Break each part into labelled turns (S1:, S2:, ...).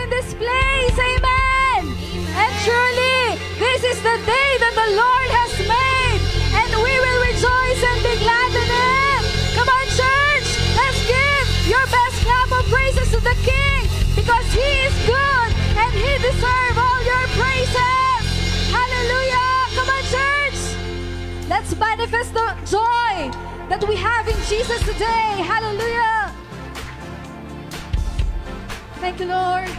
S1: this place. Amen. And truly, this is the day that the Lord has made, and we will rejoice and be glad in it. Come on, church. Let's give your best clap of praises to the King, because He is good and He deserves all your praises. Hallelujah. Come on, church. Let's manifest the joy that we have in Jesus today. Hallelujah. Thank you, Lord.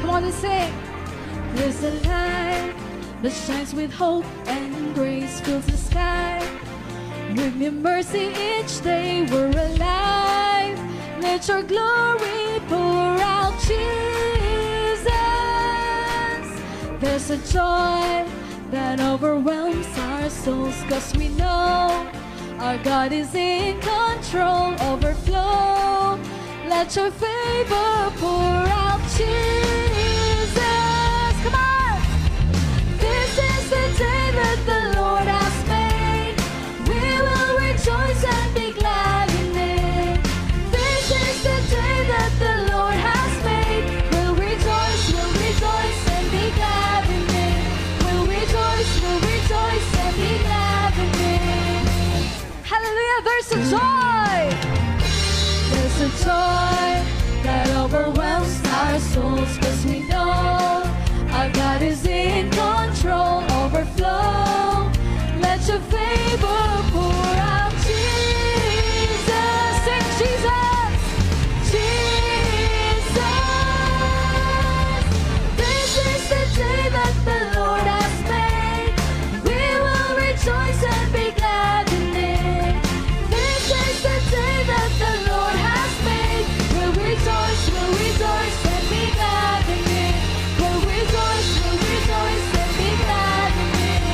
S1: Come on and sing. There's a light that shines with hope and grace fills the sky. With your mercy each day we're alive. Let your glory pour out, Jesus. There's a joy that overwhelms our souls, 'cause we know our God is in control. Overflow, let your favor pour out, Jesus. Come on. This is the day that the Lord has made. We will rejoice and be glad in it. This is the day that the Lord has made. We'll rejoice and be glad in it. We'll rejoice and be glad in it. Hallelujah, there's a joy. There's a joy that overwhelms our souls, 'cause we know our God is in control. Overflow, let your favor pour out, Jesus. Sing Jesus, Jesus. This is the day that the Lord has made. We will rejoice and be glad in it. This is the day that the Lord has made. We'll rejoice and be glad in it. We'll rejoice and be glad in it.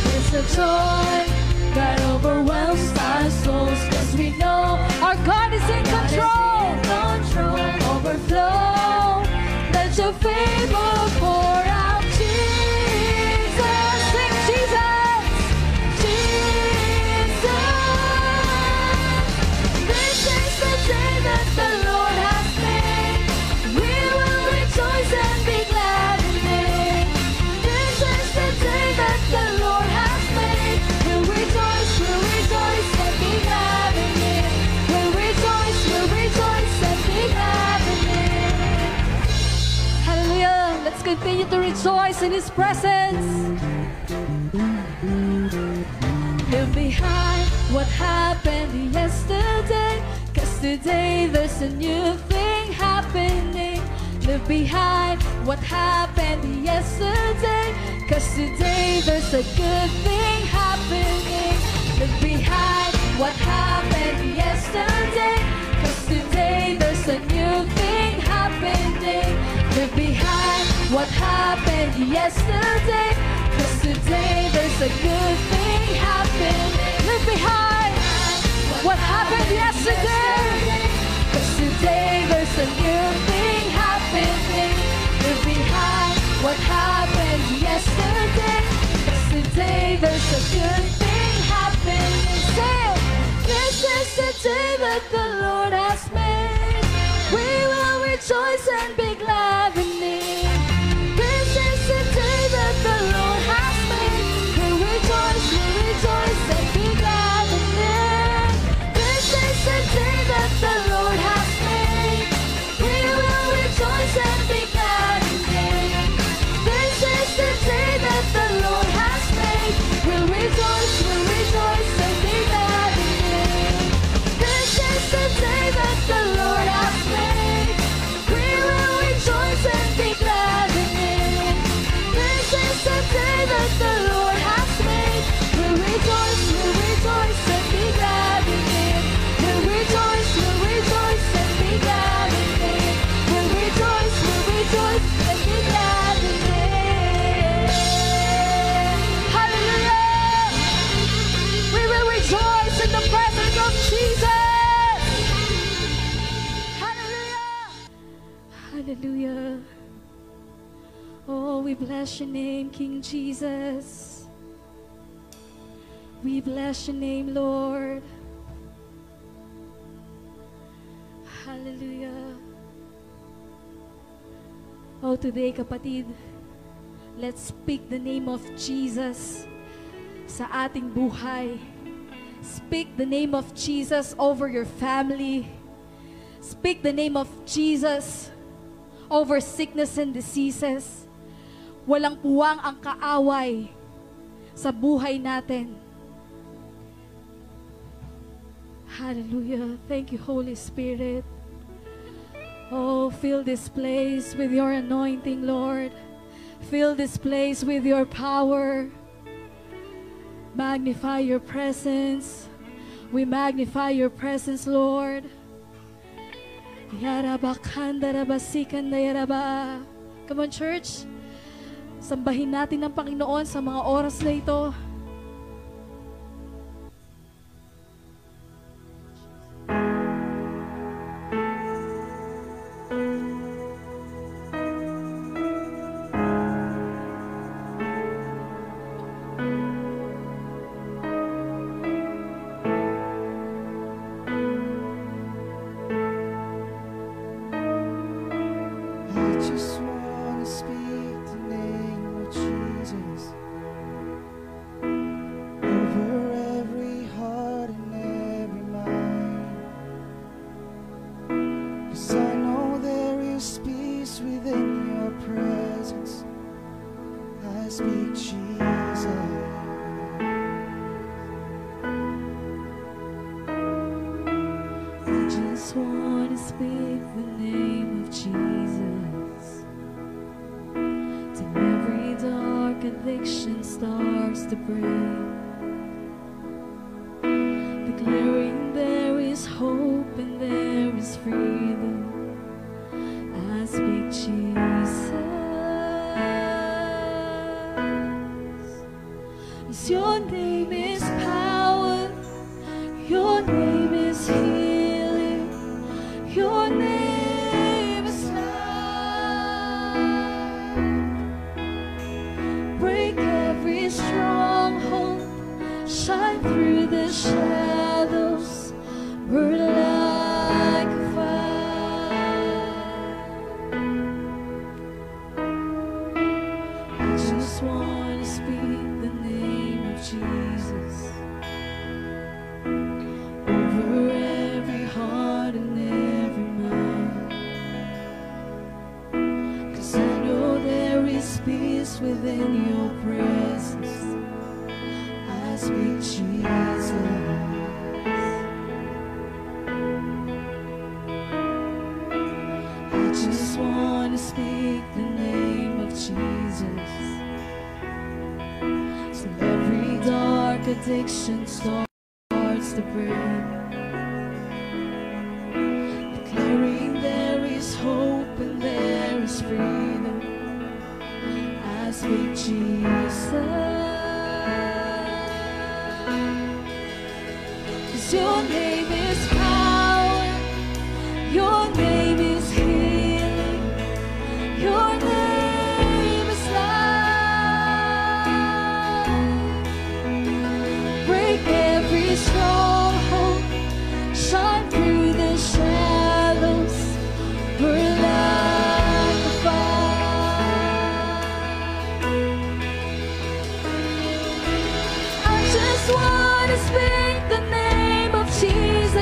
S1: There's a joy that overwhelms our souls, 'cause we know our God is in control. Overflow, let your favor pour out, Jesus. Sing Jesus, Jesus. This is the day that the Lord has made. We will rejoice and be glad in it. This is the day that the Lord has made. We'll rejoice and be glad in it. We'll rejoice and be glad in it. Hallelujah. Let's continue to rejoice in His presence. Leave behind what happened yesterday, 'cause today there's a new thing happening. Leave behind what happened yesterday, 'cause today there's a good thing happening. Leave behind what happened yesterday, 'cause today there's a new thing happening. Leave behind what happened yesterday, 'cause today there's a good thing happening. Leave behind what happened yesterday, 'cause today there's a new thing happening. Leave behind what happened yesterday, 'cause today there's a good thing happening. Say, this is the day that the Lord has made. We will rejoice and be glad in it. This is the day that the Lord has made. We'll rejoice and be glad in it. This is the day that the Lord has made. We will rejoice and be glad in it. This is the day that the Lord has made. We'll rejoice and be glad in it. This is the day that the Oh, we bless your name, King Jesus. We bless your name, Lord. Hallelujah. Oh, today, kapatid, let's speak the name of Jesus sa ating buhay. Speak the name of Jesus over your family. Speak the name of Jesus over sickness and diseases. Walang puwang ang kaaway sa buhay natin. Hallelujah. Thank you, Holy Spirit. Oh, fill this place with your anointing, Lord. Fill this place with your power. Magnify your presence. We magnify your presence, Lord. Come on, church. Sambahin natin ang Panginoon sa mga oras na ito.
S2: Addiction starts to break, declaring there is hope and there is freedom. I speak Jesus, 'cause your name is power, your name is healing, your name is every stronghold, shine through the shadows, burn like a fire. I just want to speak the name of Jesus.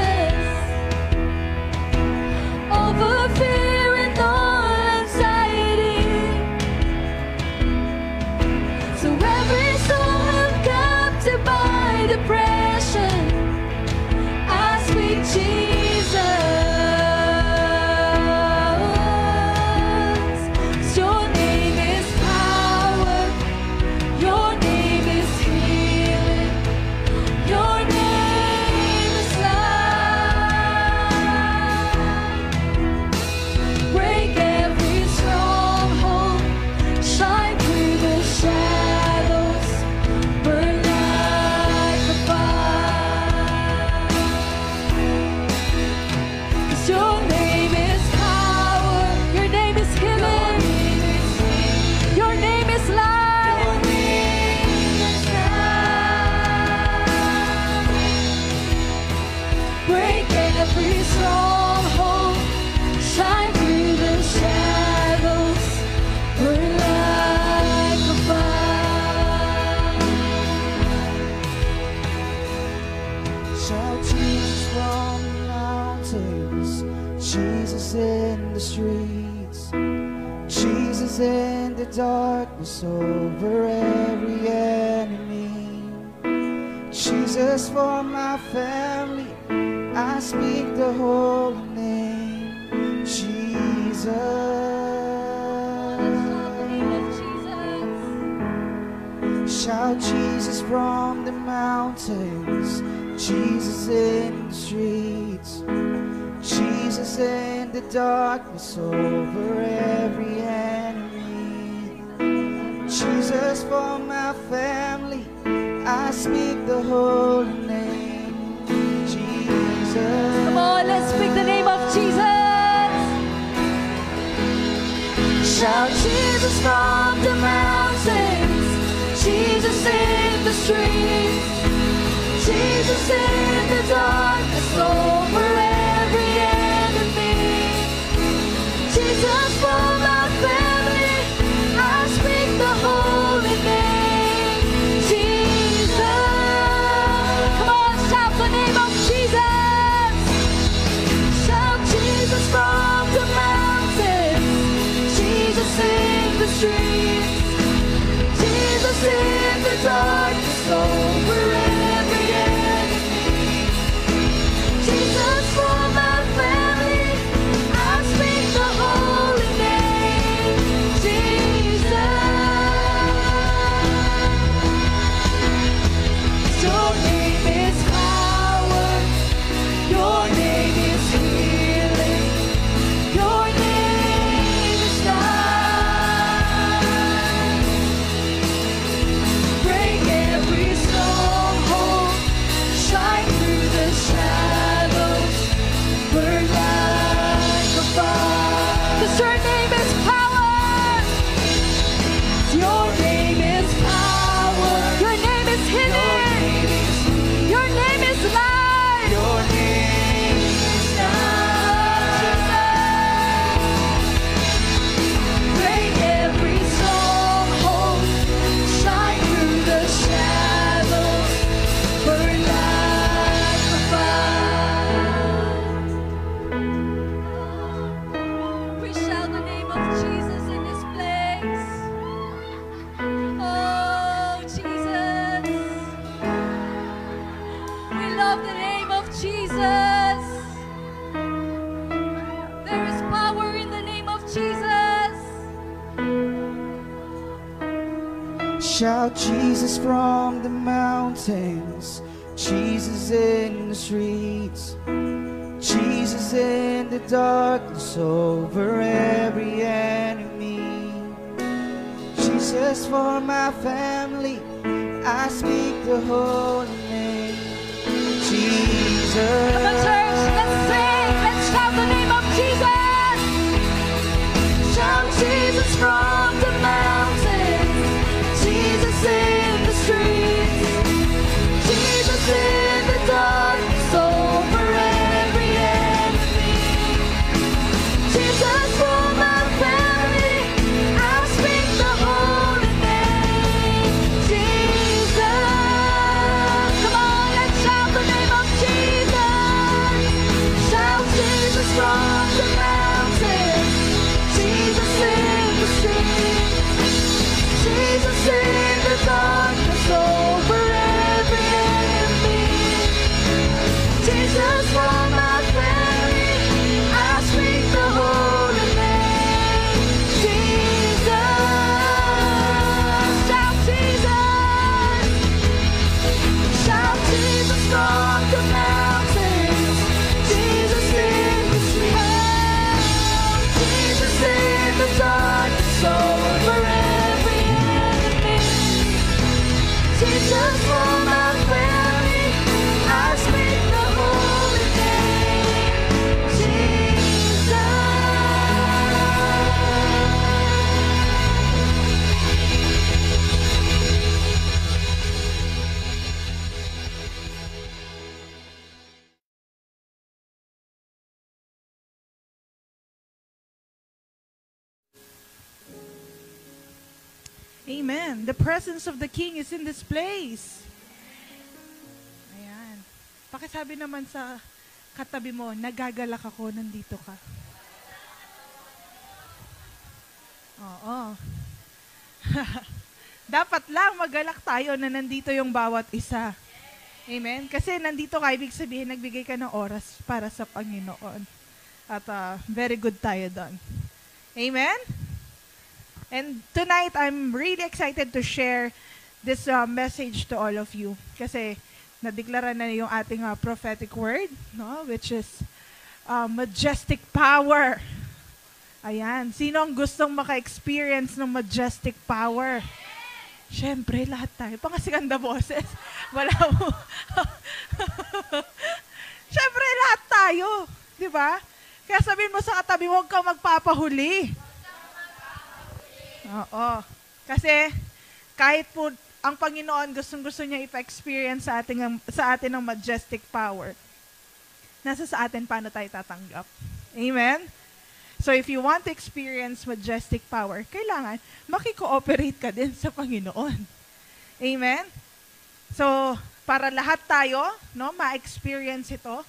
S3: darkness over every enemy. Jesus, for my family, I speak the holy name, Jesus. Shout Jesus from the mountains, Jesus in the streets, Jesus in the darkness over every enemy. Jesus, for my family, I speak the holy name, Jesus.
S1: Come on, let's speak the name of Jesus.
S3: Shout Jesus from the mountains, Jesus in the streets, Jesus in the darkness over every enemy. Jesus, for my family, I speak the holy name, Jesus.
S1: Come on, shout the name of Jesus.
S3: Shout Jesus from the mountains, Jesus in the streets, Jesus in the darkness over every enemy. Jesus, for my family, I speak the holy name, Jesus.
S1: Your name is power. Your name is healing. Your name is life. Break every stronghold. Shine through the shadows. Burn like a fire. 'Cause your name is power. Your name is power. Your name is healing. Your name is life.
S3: Your name is
S1: Break every stronghold. Shine through the shadows. Burn like a fire. We shout the name of Jesus in this place. Oh, Jesus. We love the name of Jesus. There is power in the name of Jesus.
S3: Shout Jesus from the mountains, Jesus in the streets, Jesus in the darkness over every enemy. Jesus, for my family, I speak the holy name, Jesus.
S1: Come on, church, let's sing. Let's shout the name of Jesus.
S3: Shout Jesus from the mountains, Jesus in the streets, Jesus in the darkness over every enemy. Jesus, for my family, I speak the holy name, Jesus.
S1: Come on, let's shout the name of Jesus.
S3: Shout Jesus from the mountains, Jesus in the streets, Jesus in the darkness over every enemy. Jesus, for my family, I speak the holy name, Jesus.
S1: Shout Jesus.
S3: Shout Jesus from the mountains, Jesus in the streets, Jesus in the darkness over every enemy. Jesus, for my family, I speak the holy name, Jesus.
S4: Amen. The presence of the King is in this place. Ayan. Pakisabi naman sa katabi mo, nagagalak ako, nandito ka. Oo. Dapat lang magalak tayo na nandito yung bawat isa. Amen? Kasi nandito ka, ibig sabihin, nagbigay ka ng oras para sa Panginoon. At very good tayo doon. Amen? And tonight, I'm really excited to share this message to all of you. Kasi nadeklara na yung ating prophetic word, no? Which is majestic power. Ayan. Sino ang gustong maka-experience ng majestic power? Siyempre, lahat tayo. Pangasiganda boses. Wala mo. Siyempre, lahat tayo. Di ba? Kaya sabihin mo sa katabi, huwag kang magpapahuli. Oo. Kasi, kahit po ang Panginoon gustong-gusto niya ipa-experience sa atin ng majestic power, nasa sa atin paano tayo tatanggap. Amen? So if you want to experience majestic power, kailangan makikooperate ka din sa Panginoon. Amen? So, para lahat tayo, no, ma-experience ito,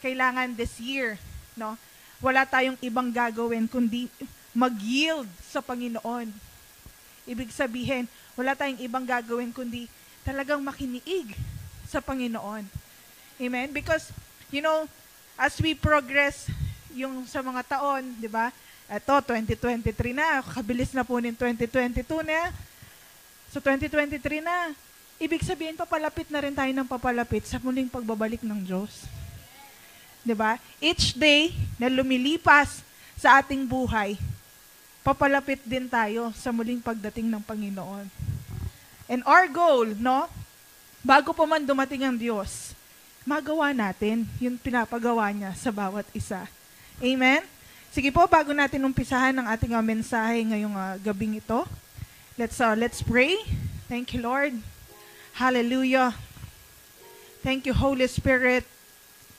S4: kailangan this year, no, wala tayong ibang gagawin kundi mag-yield sa Panginoon. Ibig sabihin, wala tayong ibang gagawin kundi talagang makiniig sa Panginoon. Amen? Because, you know, as we progress yung sa mga taon, di ba? Ito, 2023 na. Kabilis na po ng 2022 na. So, 2023 na. Ibig sabihin, papalapit na rin tayo ng papalapit sa muling pagbabalik ng Diyos. Di ba? Each day na lumilipas sa ating buhay, papalapit din tayo sa muling pagdating ng Panginoon. And our goal, no? Bago pa man dumating ang Diyos, magawa natin yung pinapagawa niya sa bawat isa. Amen? Sige po, bago natin umpisahan ang ating mensahe ngayong gabing ito, let's pray. Thank you, Lord. Hallelujah. Thank you, Holy Spirit.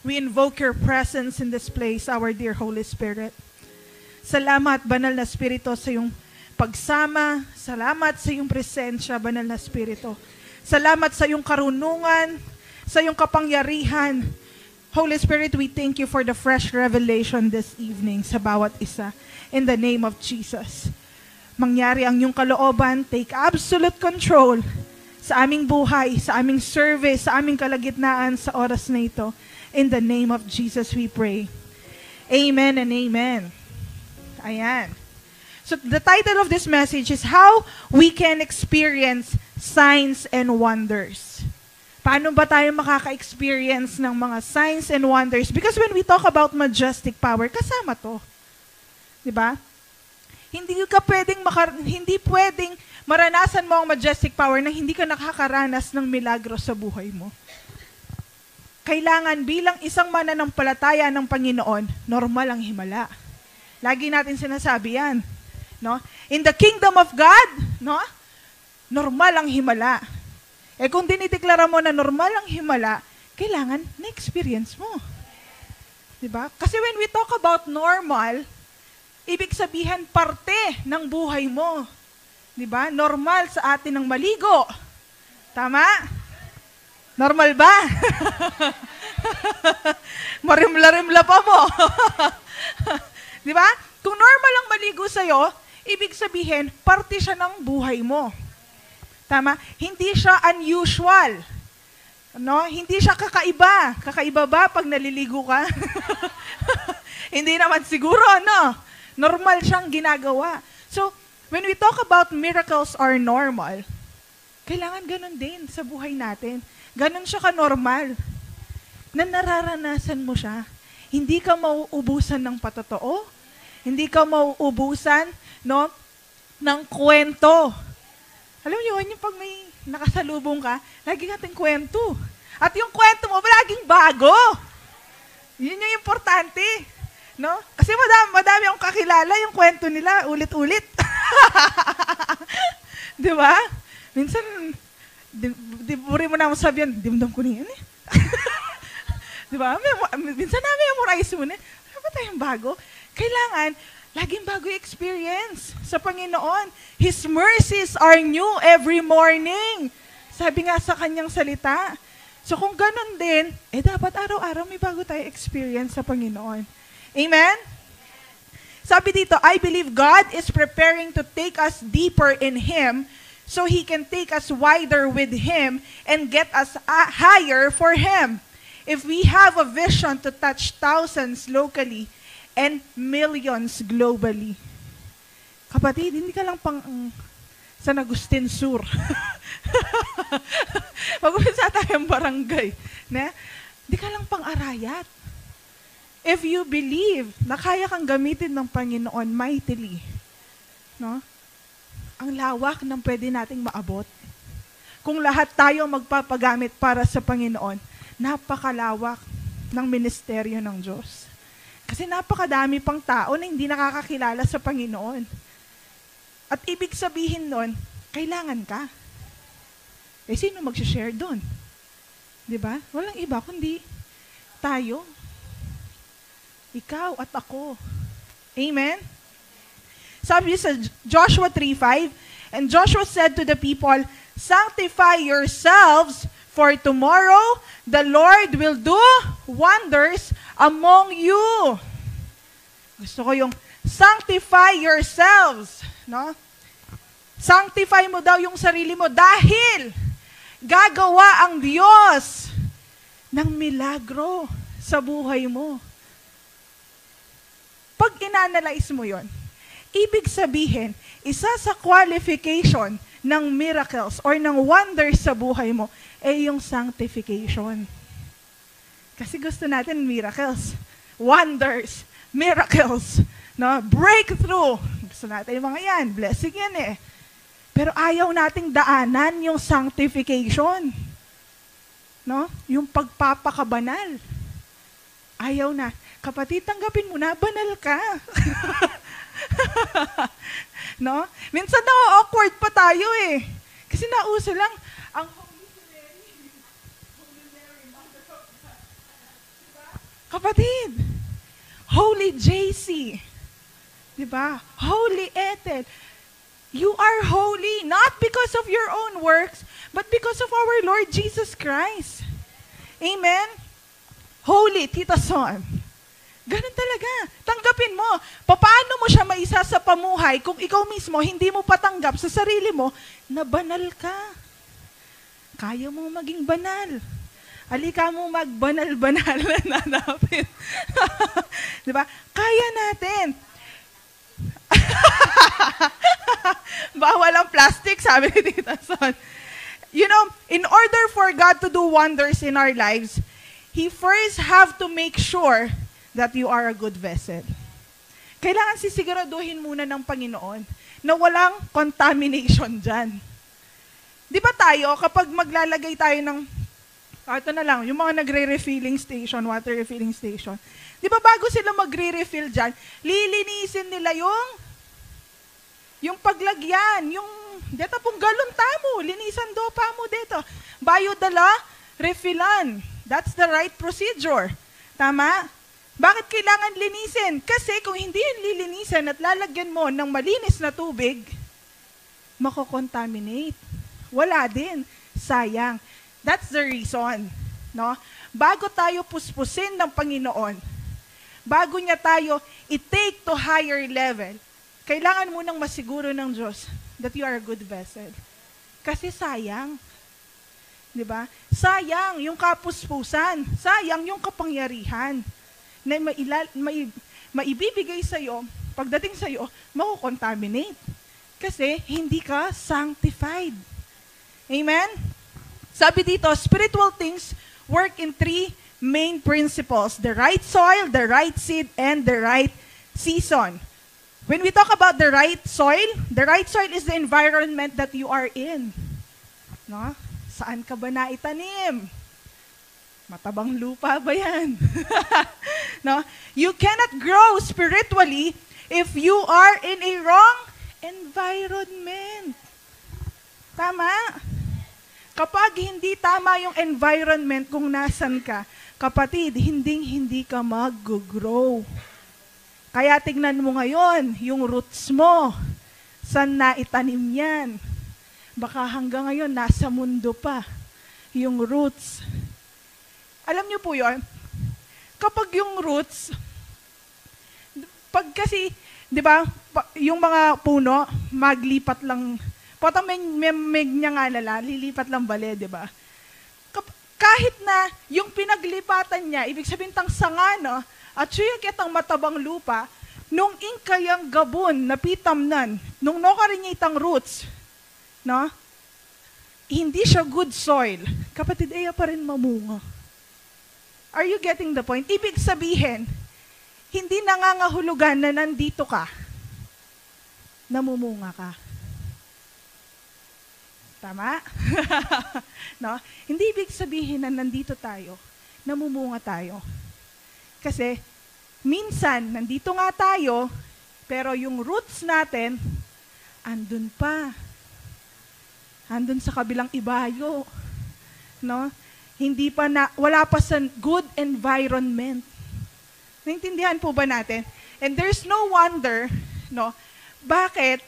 S4: We invoke your presence in this place, our dear Holy Spirit. Salamat, Banal na Espiritu, sa iyong pagsama. Salamat sa iyong presensya, Banal na Espiritu. Salamat sa iyong karunungan, sa iyong kapangyarihan. Holy Spirit, we thank you for the fresh revelation this evening sa bawat isa. In the name of Jesus. Mangyari ang iyong kalooban, take absolute control sa aming buhay, sa aming service, sa aming kalagitnaan sa oras na ito. In the name of Jesus we pray. Amen and amen. Ayan. So the title of this message is How We Can Experience Signs and Wonders. Paano ba tayo makaka-experience ng mga signs and wonders? Because when we talk about majestic power, kasama to. Diba? Hindi pwedeng maranasan mo ang majestic power na hindi ka nakakaranas ng milagro sa buhay mo. Kailangan bilang isang mananampalataya ng Panginoon, normal ang himala. Lagi natin sinasabi yan. No? In the kingdom of God, no? Normal ang himala. Kung dinideklara mo na normal ang himala, kailangan na-experience mo. Diba? Kasi when we talk about normal, ibig sabihin parte ng buhay mo. Diba? Normal sa atin ang maligo. Tama? Normal ba? Marimla-rimla pa mo. Diba? Kung normal ang maligo sa'yo, ibig sabihin, parte siya ng buhay mo. Tama? Hindi siya unusual. No? Hindi siya kakaiba. Kakaiba ba pag naliligo ka? Hindi naman siguro, no? Normal siyang ginagawa. So, when we talk about miracles are normal, kailangan ganun din sa buhay natin. Ganun siya ka-normal. Na nararanasan mo siya. Hindi ka mauubusan ng patotoo. Hindi ka mauubusan, no, ng kwento. Alam niyo, yung pag may nakasalubong ka, lagi natin kwento. At yung kwento mo, laging bago. Yun yung importante. No? Kasi madami akong kakilala, yung kwento nila, ulit-ulit. Di ba? Minsan, di mo na masabihan, dimdam ko niyan eh. Di ba? Minsan na-memorize mo na, ano ba tayong bago? Kailangan, laging bago experience sa Panginoon. His mercies are new every morning. Sabi nga sa kanyang salita. So kung ganun din, dapat araw-araw may bago tayo experience sa Panginoon. Amen? Sabi dito, I believe God is preparing to take us deeper in Him so He can take us wider with Him and get us higher for Him. If we have a vision to touch thousands locally and millions globally. Kapatid, hindi ka lang pang San Agustin Sur. Mag-umpisa tayong barangay. Ne? Hindi ka lang pang Arayat. If you believe na kaya kang gamitin ng Panginoon mightily, no? Ang lawak ng pwede nating maabot. Kung lahat tayo magpapagamit para sa Panginoon, napakalawak ng ministeryo ng Diyos. Kasi napakadami pang tao na hindi nakakakilala sa Panginoon. At ibig sabihin nun, kailangan ka. Eh, sino mag-share doon? Diba? Walang iba kundi tayo. Ikaw at ako. Amen? Sabi sa Joshua 3:5, and Joshua said to the people, sanctify yourselves, for tomorrow the Lord will do wonders among you. Gusto ko yung sanctify yourselves. No? Sanctify mo daw yung sarili mo dahil gagawa ang Diyos ng milagro sa buhay mo. Pag inanalyze mo yon, ibig sabihin, isa sa qualification ng miracles or ng wonders sa buhay mo ay yung sanctification. Kasi gusto natin miracles, wonders, miracles, no? Breakthrough. Gusto natin yung mga yan, blessing yan eh. Pero ayaw nating daanan yung sanctification. No? Yung pagpapakabanal. Ayaw na. Kapatid, tanggapin mo na, banal ka. No? Minsan na-awkward pa tayo eh. Kasi nauso lang, ang Holy Mary, Mother of God. Diba? Kapatid, Holy JC. Diba? Holy Ethel. You are holy, not because of your own works, but because of our Lord Jesus Christ. Amen? Holy, Tita Son. Ganun talaga. Tanggapin mo. Paano mo siya maisa sa pamuhay kung ikaw mismo hindi mo patanggap sa sarili mo na banal ka? Kaya mo maging banal. Halika mo magbanal-banal na nanapin. Diba? Kaya natin. Bawal ang plastic, sabi ni Tita Son. You know, in order for God to do wonders in our lives, He first have to make sure that you are a good vessel. Kailangan sisiguraduhin muna ng Panginoon na walang contamination dyan. Di ba tayo, kapag maglalagay tayo ng, ito na lang, yung mga nagre-refilling station, water refilling station, di ba bago sila magre-refill dyan, lilinisin nila yung paglagyan, yung, dito pong galon tamo, linisan do pa mo dito. Bayo dala, refillan. That's the right procedure. Tama? Bakit kailangan linisin? Kasi kung hindi yun lilinisan at lalagyan mo ng malinis na tubig, mako-contaminate. Wala din. Sayang. That's the reason. No? Bago tayo puspusin ng Panginoon, bago niya tayo i-take to higher level, kailangan mo nang masiguro ng Diyos that you are a good vessel. Kasi sayang. Diba? Sayang yung kapuspusan. Sayang yung kapangyarihan na maibibigay sa'yo, pagdating sa'yo, mako-contaminate. Kasi hindi ka sanctified. Amen? Sabi dito, spiritual things work in three main principles. The right soil, the right seed, and the right season. When we talk about the right soil is the environment that you are in. No? Saan ka ba naitanim? Matabang lupa ba yan? No? You cannot grow spiritually if you are in a wrong environment. Tama? Kapag hindi tama yung environment kung nasan ka, kapatid, hindi ka mag-grow. Kaya tignan mo ngayon, yung roots mo, saan naitanim yan? Baka hanggang ngayon, nasa mundo pa, yung roots. Alam niyo po yun, kapag yung roots, pag kasi Di ba? Yung mga puno, maglipat lang. Potang may niya nga lala, lilipat lang bale, di ba? Kahit na yung pinaglipatan niya, ibig sabihin tang sanga, no? At suya kitang matabang lupa, nung inkayang gabon, napitamnan, nung nokarinitang roots, no? Hindi siya good soil. Kapatid, Aya pa rin mamunga. Are you getting the point? Ibig sabihin, hindi nangangahulugan na nandito ka, namumunga ka. Tama? No? Hindi ibig sabihin na nandito tayo, namumunga tayo. Kasi, minsan, nandito nga tayo, pero yung roots natin, andun pa. Andun sa kabilang ibayo. No? Hindi pa wala pa sa good environment. Naintindihan po ba natin? And there's no wonder, no? Bakit,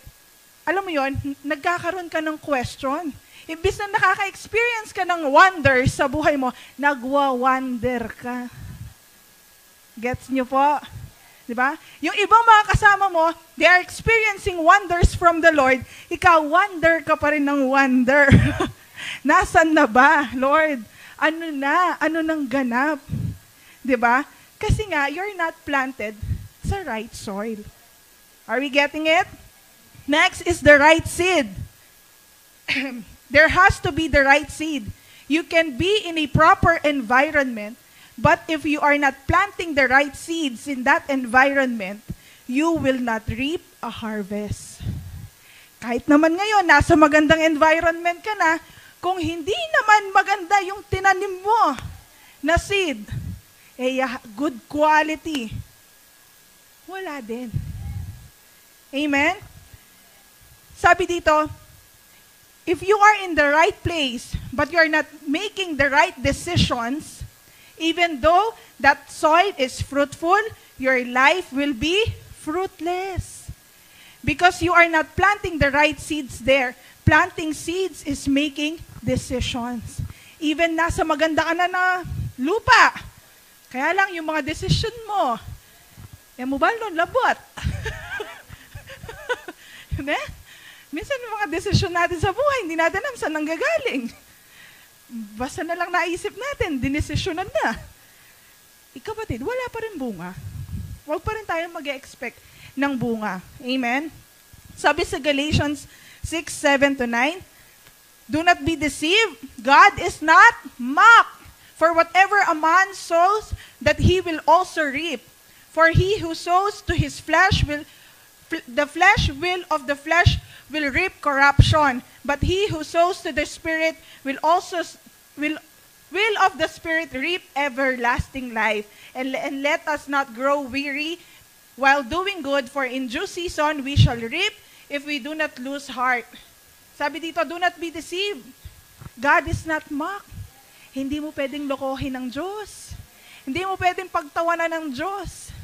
S4: alam mo yon, nagkakaroon ka ng question. Imbis na nakaka-experience ka ng wonder sa buhay mo, nagwa-wonder ka. Gets nyo po? Diba? Yung ibang mga kasama mo, they are experiencing wonders from the Lord. Ikaw, wonder ka pa rin ng wonder. Nasaan na ba, Lord? Ano na? Ano nang ganap? Diba? Kasi nga, you're not planted sa right soil. Are we getting it? Next is the right seed. There has to be the right seed. You can be in a proper environment, but if you are not planting the right seeds in that environment, you will not reap a harvest. Kahit naman ngayon, nasa magandang environment ka na, kung hindi naman maganda yung tinanim mo na seed, good quality, wala din. Amen? Sabi dito, if you are in the right place, but you are not making the right decisions, even though that soil is fruitful, your life will be fruitless. Because you are not planting the right seeds there. Planting seeds is making decisions. Even nasa maganda ka na lupa. Kaya lang yung mga decision mo, mo ba labot? Minsan yung mga desisyon natin sa buhay, hindi natin alam saan nanggagaling. Basta na lang naisip natin, dinesisyonan na. Kapatid, wala pa rin bunga. Huwag pa rin tayo mag-expect ng bunga. Amen? Sabi sa Galatians 6:7-9, do not be deceived. God is not mocked. For whatever a man sows, that he will also reap. For he who sows to his flesh will of the flesh will reap corruption, but he who sows to the Spirit will of the Spirit reap everlasting life. And let us not grow weary while doing good, for in due season we shall reap if we do not lose heart. Sabi dito, do not be deceived. God is not mocked. Hindi mo pwedeng lokohin ng Diyos. Hindi mo pwedeng pagtawanan ng Diyos.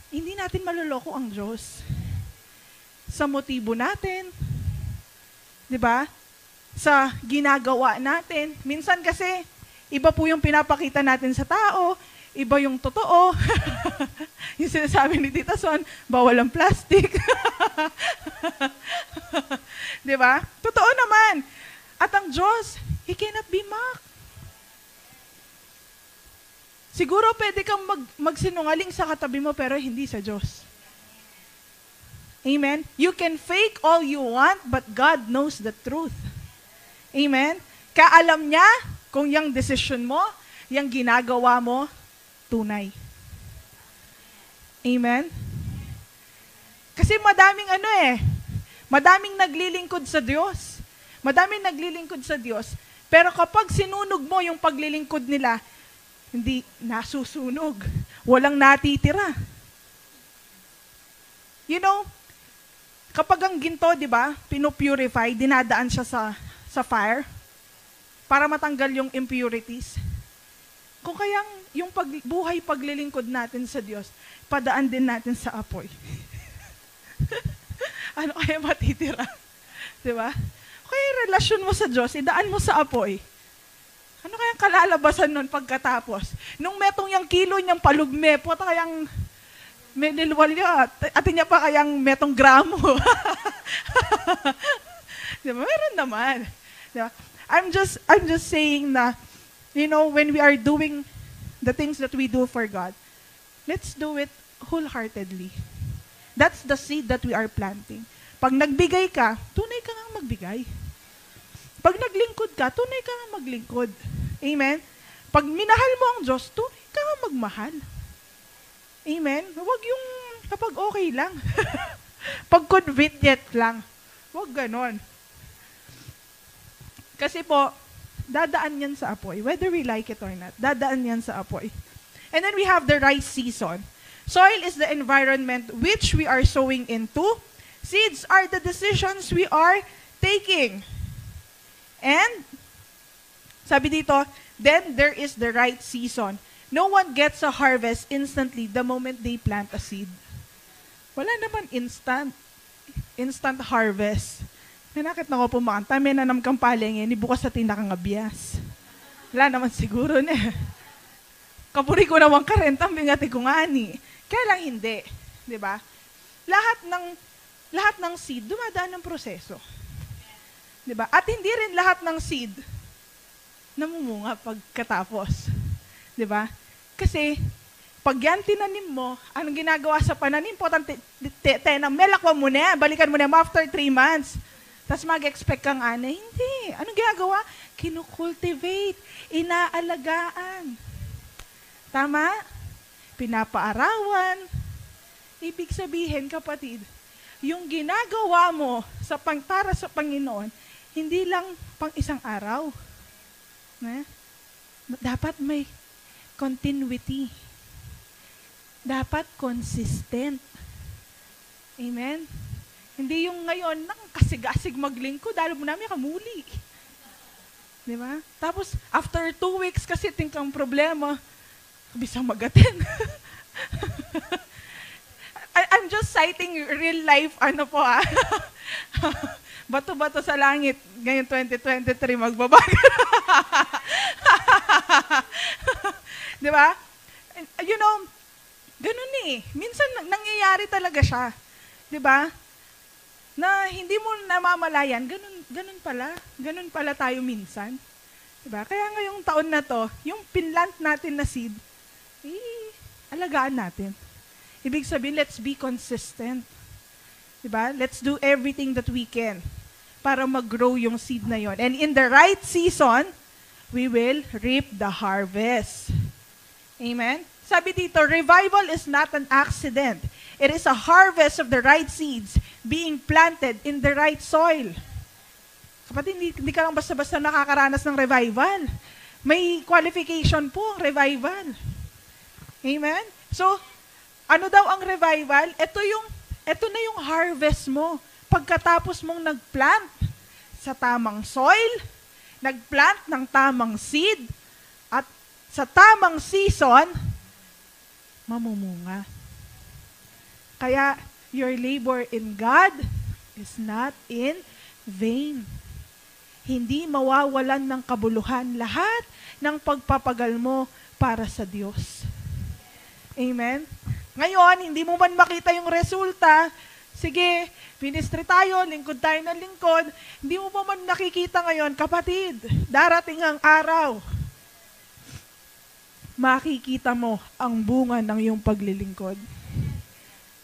S4: Hindi natin maluloko ang Diyos. Sa motibo natin, di ba? Sa ginagawa natin. Minsan kasi, iba po yung pinapakita natin sa tao, iba yung totoo. Yung sinasabi ni Tita Son, bawal ang plastic. Di ba? Totoo naman. At ang Diyos, He cannot be mocked. Siguro pwede kang magsinungaling sa katabi mo pero hindi sa Diyos. Amen? You can fake all you want, but God knows the truth. Amen? Kaalam niya kung yung decision mo, yung ginagawa mo, tunay. Amen? Kasi madaming naglilingkod sa Diyos. Madaming naglilingkod sa Diyos. Pero kapag sinunog mo yung paglilingkod nila, hindi nasusunog. Walang natitira. You know, kapag ang ginto, di ba, pinupurify, dinadaan siya sa fire para matanggal yung impurities. Kung kayang yung buhay paglilingkod natin sa Diyos, padaan din natin sa apoy. Ano kaya matitira? Di ba? Kaya relasyon mo sa Diyos, idaan mo sa apoy. Ano kayang kalalabasan nun pagkatapos? Nung metong yung kilo niyang palugme, po kayang may nilwalya. Atin niya pa kayang metong gramo. Diba? Meron naman. Diba? I'm just saying na, when we are doing the things that we do for God, let's do it wholeheartedly. That's the seed that we are planting. Pag nagbigay ka, tunay ka nga magbigay. Pag naglingkod ka, tunay ka nga maglingkod. Amen? Pag minahal mo ang Diyos, tunay ka nga magmahal. Amen? Huwag yung kapag okay lang. Pag convenient lang. Huwag ganon. Kasi po, dadaan yan sa apoy. Whether we like it or not, dadaan yan sa apoy. And then we have the right season. Soil is the environment which we are sowing into. Seeds are the decisions we are taking. And, sabi dito, then there is the right season. No one gets a harvest instantly the moment they plant a seed. Wala naman instant harvest. Nakit na ko pumakanta, may nanam kang palengin, bukas sa tinakangabiyas. Wala naman siguro na. Kapuri ko naman karentang bingati ko nga ni. Kaya lang hindi. Diba? Lahat ng seed, dumadaan ng proseso. Diba? At hindi rin lahat ng seed namumunga pagkatapos. Diba? Kasi, pag yan tinanim mo, anong ginagawa sa pananim? Melakwa mo na, balikan mo na after 3 months. Tapos mag-expect kang ana, hindi. Anong ginagawa? Kinukultivate, inaalagaan. Tama? Pinapaarawan. Ibig sabihin, kapatid, yung ginagawa mo para sa Panginoon, hindi lang pang isang araw. Dapat may continuity. Dapat consistent. Amen? Hindi yung ngayon, kasig-asig maglingkod, dahil mo namin kamuli. Di ba? Tapos, after 2 weeks, kasi tingkang problema, bisang magatin. I'm just citing real life, bato-bato sa langit, ngayon 2023, magbabago. Di ba? Ganun eh. Minsan, nangyayari talaga siya. Di ba? Na hindi mo namamalayan, ganun pala tayo minsan. Diba? Kaya ngayong taon na to, yung pinlant natin na seed, alagaan natin. Ibig sabihin, let's be consistent. Diba? Let's do everything that we can para mag-grow yung seed na yon. And in the right season, we will reap the harvest. Amen? Sabi dito, revival is not an accident. It is a harvest of the right seeds being planted in the right soil. Kapatid, hindi ka lang basta-basta nakakaranas ng revival. May qualification po ang revival. Amen? So, ano daw ang revival? Ito na yung harvest mo. Pagkatapos mong nagplant sa tamang soil, nagplant ng tamang seed, at sa tamang season, mamumunga. Kaya, your labor in God is not in vain. Hindi mawawalan ng kabuluhan lahat ng pagpapagal mo para sa Diyos. Amen? Ngayon, hindi mo man makita yung resulta, sige, ministry tayo, lingkod tayo ng lingkod, hindi mo pa man nakikita ngayon, kapatid, darating ang araw, makikita mo ang bunga ng iyong paglilingkod.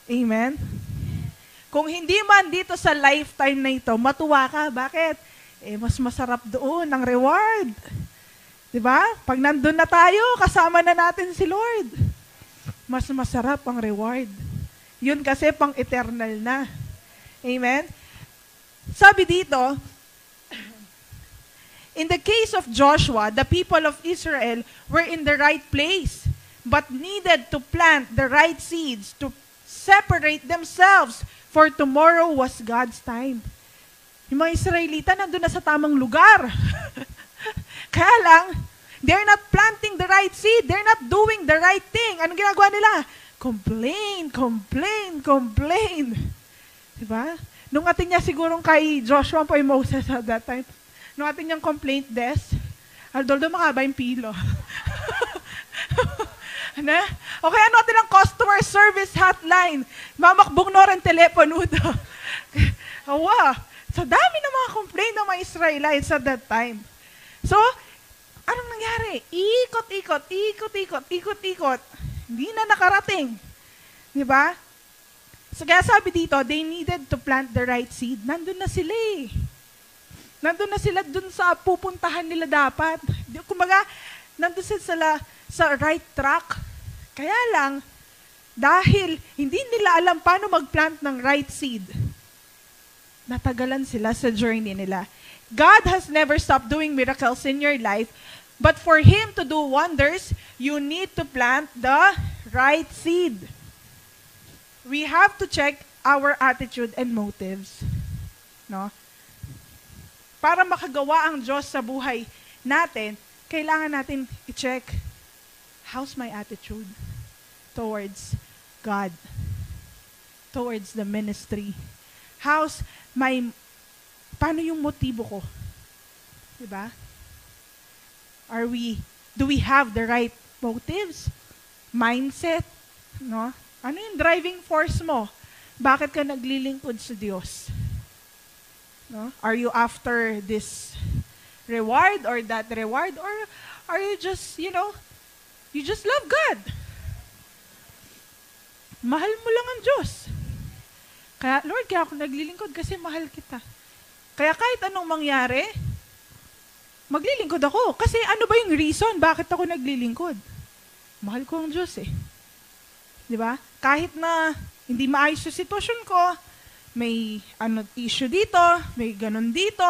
S4: Amen? Kung hindi man dito sa lifetime na ito, matuwa ka. Bakit? Mas masarap doon ang reward. Diba? Pag nandun na tayo, kasama na natin si Lord. Mas masarap ang reward. Yun kasi pang eternal na. Amen? Sabi dito, in the case of Joshua, the people of Israel were in the right place, but needed to plant the right seeds to separate themselves, for tomorrow was God's time. Yung mga Israelita nandun na sa tamang lugar. Kaya lang, they're not planting the right seed. They're not doing the right thing. Anong ginagawa nila? Complain. Diba? Nung atin niya sigurong kay Joshua po yung Moses at that time, nung atin niyang complaint desk, Aldoldo makaba yung pilo. Na? Okay, ano natin ang customer service hotline? Mamakbong no rin telepono daw. Awa, sa dami ng mga complaint ng mga Israelites at that time. So, anong nangyari? Ikot-ikot. Hindi na nakarating. Di ba? So, kaya sabi dito, they needed to plant the right seed. Nandun na sila eh. Nandun na sila dun sa pupuntahan nila dapat. Kumbaga, nandun sila sa right track. Kaya lang, dahil hindi nila alam paano mag-plant ng right seed, natagalan sila sa journey nila. God has never stopped doing miracles in your life, but for Him to do wonders, you need to plant the right seed. We have to check our attitude and motives. No? Para makagawa ang Diyos sa buhay natin, kailangan natin i-check, how's my attitude towards God? Towards the ministry? Paano yung motibo ko? Diba? Do we have the right motives? Mindset? No? Ano yung driving force mo? Bakit ka naglilingkod sa Diyos? No? Are you after this reward or that reward? Or are you just, you just love God? Mahal mo lang ang Diyos. Kaya, Lord, kaya ako naglilingkod kasi mahal kita. Kaya kahit anong mangyari, maglilingkod ako. Kasi ano ba yung reason bakit ako naglilingkod? Mahal ko ang Diyos eh. Di ba? Kahit na hindi maayos yung sitwasyon ko, may issue dito, may ganun dito,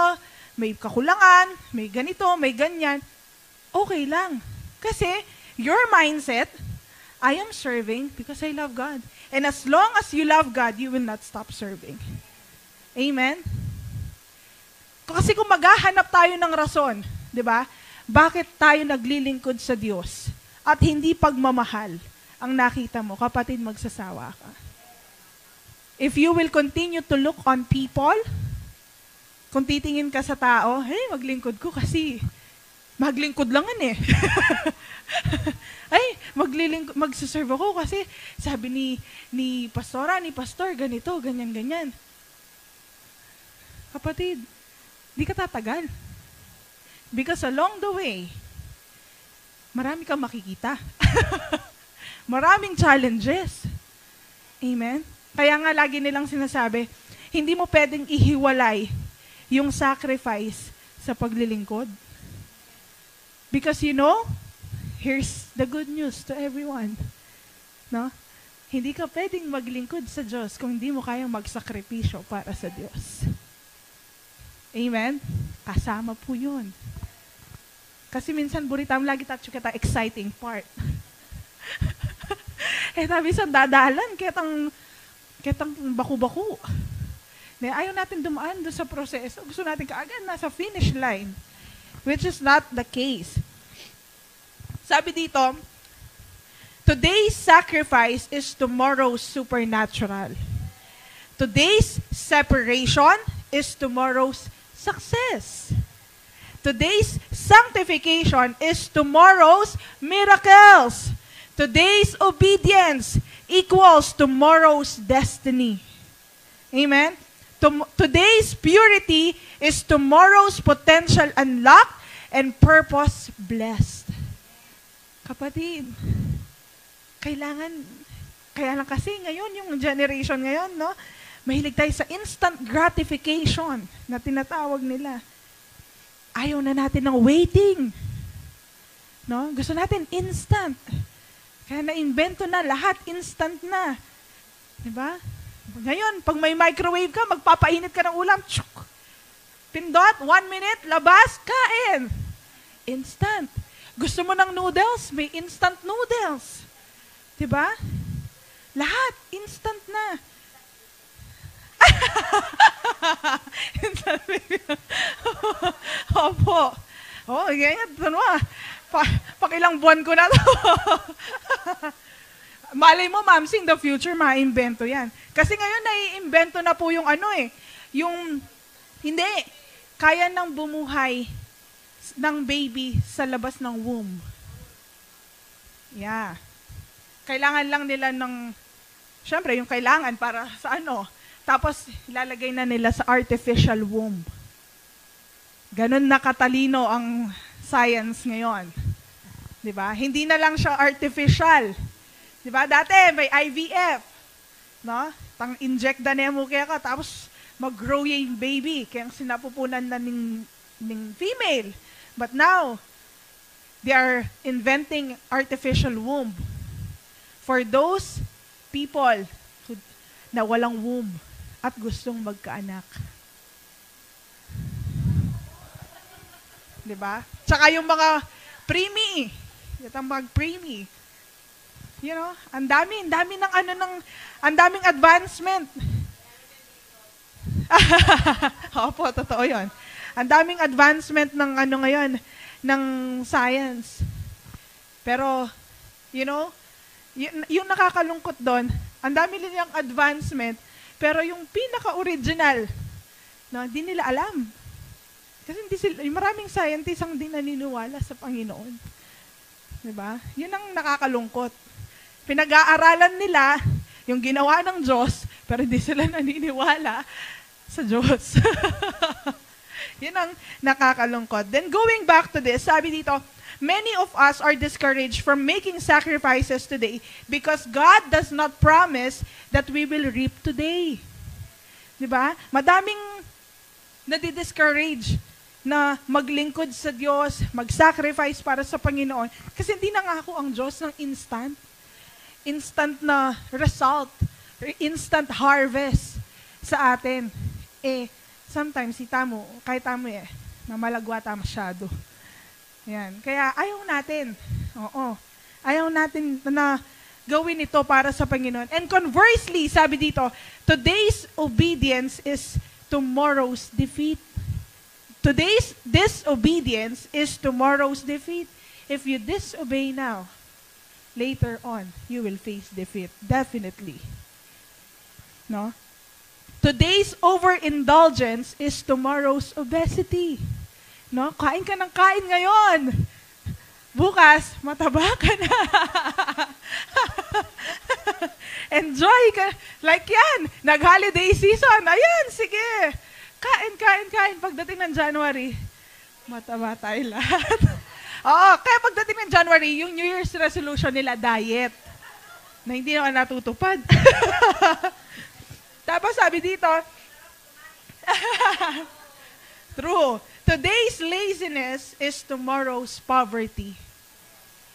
S4: may kakulangan, may ganito, may ganyan, okay lang. Kasi your mindset, I am serving because I love God. And as long as you love God, you will not stop serving. Amen? Kasi kung maghahanap tayo ng rason, di ba? Bakit tayo naglilingkod sa Diyos at hindi pagmamahal ang nakita mo, kapatid, magsasawa ka. If you will continue to look on people, kung titingin ka sa tao, hey, maglingkod ko kasi maglingkod langan eh. Ay, magsiserve ako kasi sabi ni pastora, ni pastor, ganito, ganyan. Kapatid, di ka tatagal. Because along the way, marami kang makikita. Maraming challenges. Amen? Kaya nga lagi nilang sinasabi, hindi mo pwedeng ihiwalay yung sacrifice sa paglilingkod. Because here's the good news to everyone. No? Hindi ka pwedeng maglingkod sa Diyos kung hindi mo kayang magsakripisyo para sa Diyos. Amen? Kasama po yun. Kasi minsan buritam lagi tayo kita exciting part. Minsan dadalan, ketang baku-baku. Ayaw natin dumaan doon sa proseso. Gusto natin kaagad nasa finish line. Which is not the case. Sabi dito, today's sacrifice is tomorrow's supernatural. Today's separation is tomorrow's success. Today's sanctification is tomorrow's miracles. Today's obedience equals tomorrow's destiny. Amen? Today's purity is tomorrow's potential unlocked and purpose blessed. Kapatid, kaya lang kasi ngayon, yung generation ngayon, no? Mahilig tayo sa instant gratification na tinatawag nila. Ayaw na natin ng waiting. No? Gusto natin instant. Kaya na-invento na, lahat instant na. Diba? Ngayon, pag may microwave ka, magpapainit ka ng ulam, tsyuk! Pindot, 1 minute, labas, kain! Instant. Gusto mo ng noodles? May instant noodles. Diba? Lahat, instant na. Opo. Oh, ganyan. Pakilang buwan ko na to. Malay mo, ma'am, in the future, ma-invento yan. Kasi ngayon, nai-invento na po yung hindi, kaya nang bumuhay ng baby sa labas ng womb. Yeah. kailangan lang nila ng, syempre yung kailangan para sa ano, tapos ilalagay na nila sa artificial womb. Ganun na katalino ang science ngayon. 'Di ba? Hindi na lang siya artificial. 'Di ba? Dati may IVF, no? Inject da nemo kaya ka tapos mag-grow yung baby kaya sinapupunan na ning female. But now they are inventing artificial womb for those people na walang womb at gustong magkaanak. 'Di ba? Tsaka yung mga preemie, yung mag-preemie. You know, ang dami ang daming advancement. Opo, totoo 'yon. Ang daming advancement ng ngayon ng science. Pero you know, yung nakakalungkot doon, ang dami nilang advancement, pero yung pinaka-original, no, hindi nila alam. Kasi maraming scientists ang di naniniwala sa Panginoon. 'Di ba? Yun ang nakakalungkot. Pinag-aaralan nila yung ginawa ng Diyos, pero hindi sila naniniwala sa Diyos. Yun ang nakakalungkot. Then going back to this, sabi dito, many of us are discouraged from making sacrifices today because God does not promise that we will reap today. 'Di ba? Madaming nadi-discourage na maglingkod sa Diyos, mag-sacrifice para sa Panginoon. Kasi hindi nangako ang Diyos ng instant na result, instant harvest sa atin. Sometimes, kahit tamo na malagwa ta masyado. Yan. Kaya ayaw natin. Ayaw natin na gawin ito para sa Panginoon. And conversely, sabi dito, today's obedience is tomorrow's defeat. Today's disobedience is tomorrow's defeat. If you disobey now, later on, you will face defeat. Definitely. No? Today's overindulgence is tomorrow's obesity. No? Kain ka ng kain ngayon. Bukas, mataba ka na. Enjoy ka. Like yan, nag-holiday season. Ayan, sige. Kain. Pagdating ng January, mataba tayo lahat. Oo, kaya pagdating ng January, yung New Year's resolution nila, diet. Na hindi naman natutupad. Tapos sabi dito, true, today's laziness is tomorrow's poverty.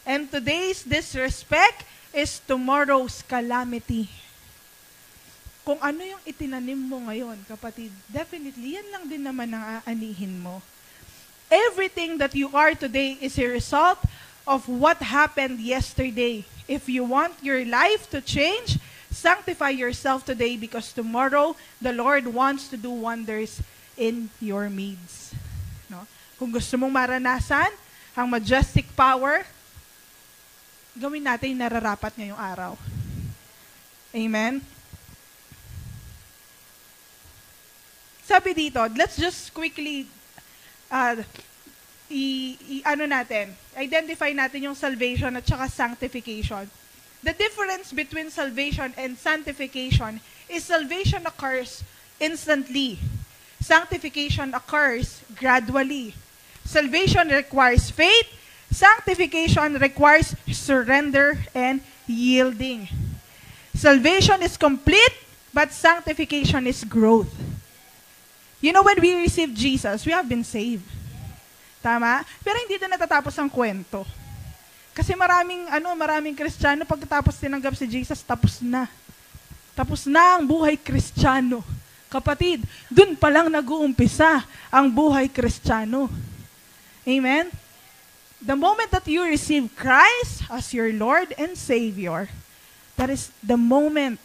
S4: And today's disrespect is tomorrow's calamity. Kung ano yung itinanim mo ngayon, kapatid, definitely, yan lang din naman ang aanihin mo. Everything that you are today is a result of what happened yesterday. If you want your life to change, sanctify yourself today because tomorrow, the Lord wants to do wonders in your midst. No? Kung gusto mong maranasan ang majestic power, gawin natin yung nararapat ngayong araw. Amen? Sabi dito, let's just quickly identify natin yung salvation at saka sanctification. The difference between salvation and sanctification is salvation occurs instantly. Sanctification occurs gradually. Salvation requires faith. Sanctification requires surrender and yielding. Salvation is complete, but sanctification is growth. You know, when we receive Jesus, we have been saved. Tama? Pero hindi doon natatapos ang kwento. Kasi maraming Kristiyano, pagkatapos tinanggap si Jesus, tapos na. Tapos na ang buhay Kristiyano. Kapatid, doon pa lang nag-uumpisa ang buhay Kristiyano. Amen? The moment that you receive Christ as your Lord and Savior, that is the moment,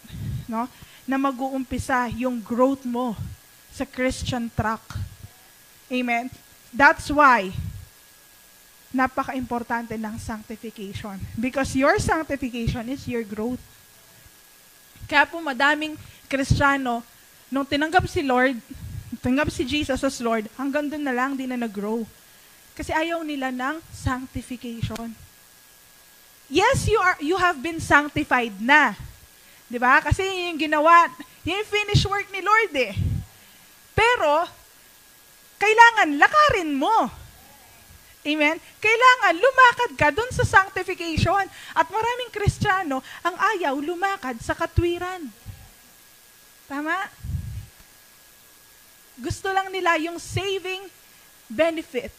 S4: no, na mag-uumpisa yung growth mo sa Christian track. Amen? That's why, napaka-importante ng sanctification. Because your sanctification is your growth. Kaya po madaming Kristiyano, nung tinanggap si Jesus as Lord, hanggang doon na lang, di na nag-grow. Kasi ayaw nila ng sanctification. yes, you have been sanctified na. 'Di ba? Kasi yung ginawa, yung finish work ni Lord eh. Pero, kailangan lakarin mo. Amen? Kailangan lumakad ka dun sa sanctification. At maraming Kristiyano ang ayaw lumakad sa katwiran. Tama? Gusto lang nila yung saving benefit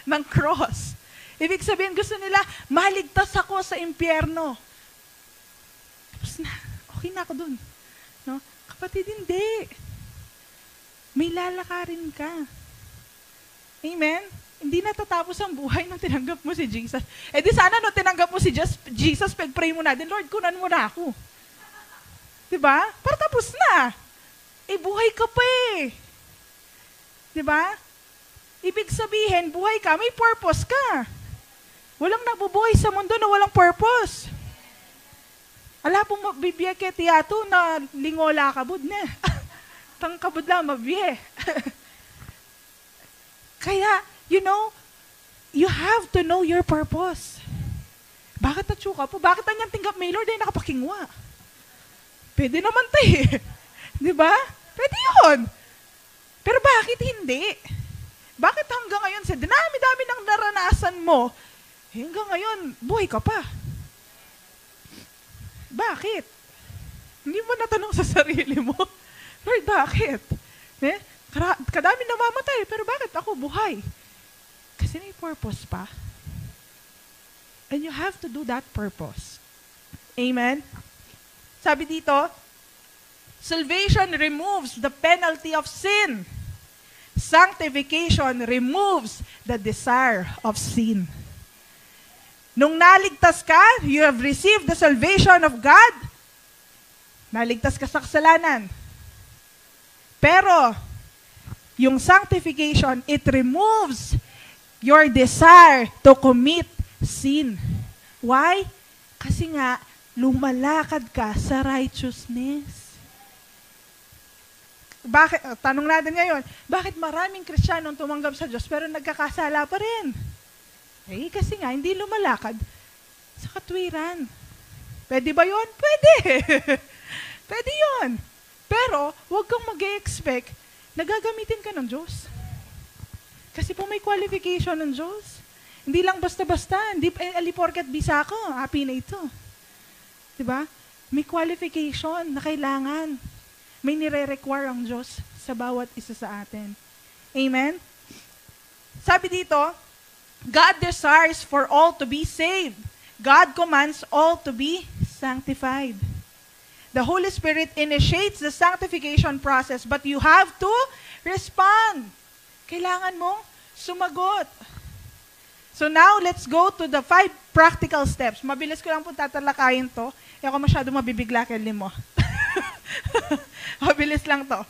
S4: ng cross. Ibig sabihin, gusto nila, maligtas ako sa impyerno. Tapos na, okay na ako dun. No? Kapatid, hindi. May lalakarin ka. Amen? Hindi natatapos ang buhay nung tinanggap mo si Jesus. Eh di sana nung tinanggap mo si Jesus, pag-pray mo na din, Lord, kunan mo na ako. Diba? Para tapos na. Eh, buhay ka pa eh. Diba? Ibig sabihin, buhay ka, may purpose ka. Walang nabubuhay sa mundo na walang purpose. Ala pong mabibiya kay tiyato na lingola kabud na. Tangkabud lang, mabiye. Kaya, you have to know your purpose. Bakit natsuka po? Bakit ang tinggap may Lord ay nakapakingwa? Pwede naman tayo. Di ba? Pwede yun. Pero bakit hindi? Bakit hanggang ngayon, sa dinami-dami ng naranasan mo, hanggang ngayon, buhay ka pa? Bakit? Hindi mo natanong sa sarili mo, Lord, bakit? Kadami namamatay, pero bakit ako buhay? Kasi may purpose pa. And you have to do that purpose. Amen? Sabi dito, salvation removes the penalty of sin. Sanctification removes the desire of sin. Nung naligtas ka, you have received the salvation of God. Naligtas ka sa kasalanan. Pero, yung sanctification, it removes your desire to commit sin. Why? Kasi nga, lumalakad ka sa righteousness. Bakit? Tanong natin ngayon, bakit maraming Kristiyanong tumanggap sa Diyos pero nagkakasala pa rin? Eh, kasi nga, hindi lumalakad sa katwiran. Pwede ba yun? Pwede. Pwede yun. Pero, huwag kang mag-expect na gagamitin ka ng Diyos. Kasi po may qualification ng Diyos. Hindi lang basta-basta. Hindi aliporket bisa ko. Happy na ito. Diba? May qualification na kailangan. May nire-require ang Diyos sa bawat isa sa atin. Amen? Sabi dito, God desires for all to be saved. God commands all to be sanctified. The Holy Spirit initiates the sanctification process, but you have to respond. Kailangan mong sumagot. So now, let's go to the 5 practical steps. Mabilis ko lang po tatalakayin to. E ako masyado mabibigla kay Limo. Mabilis lang to.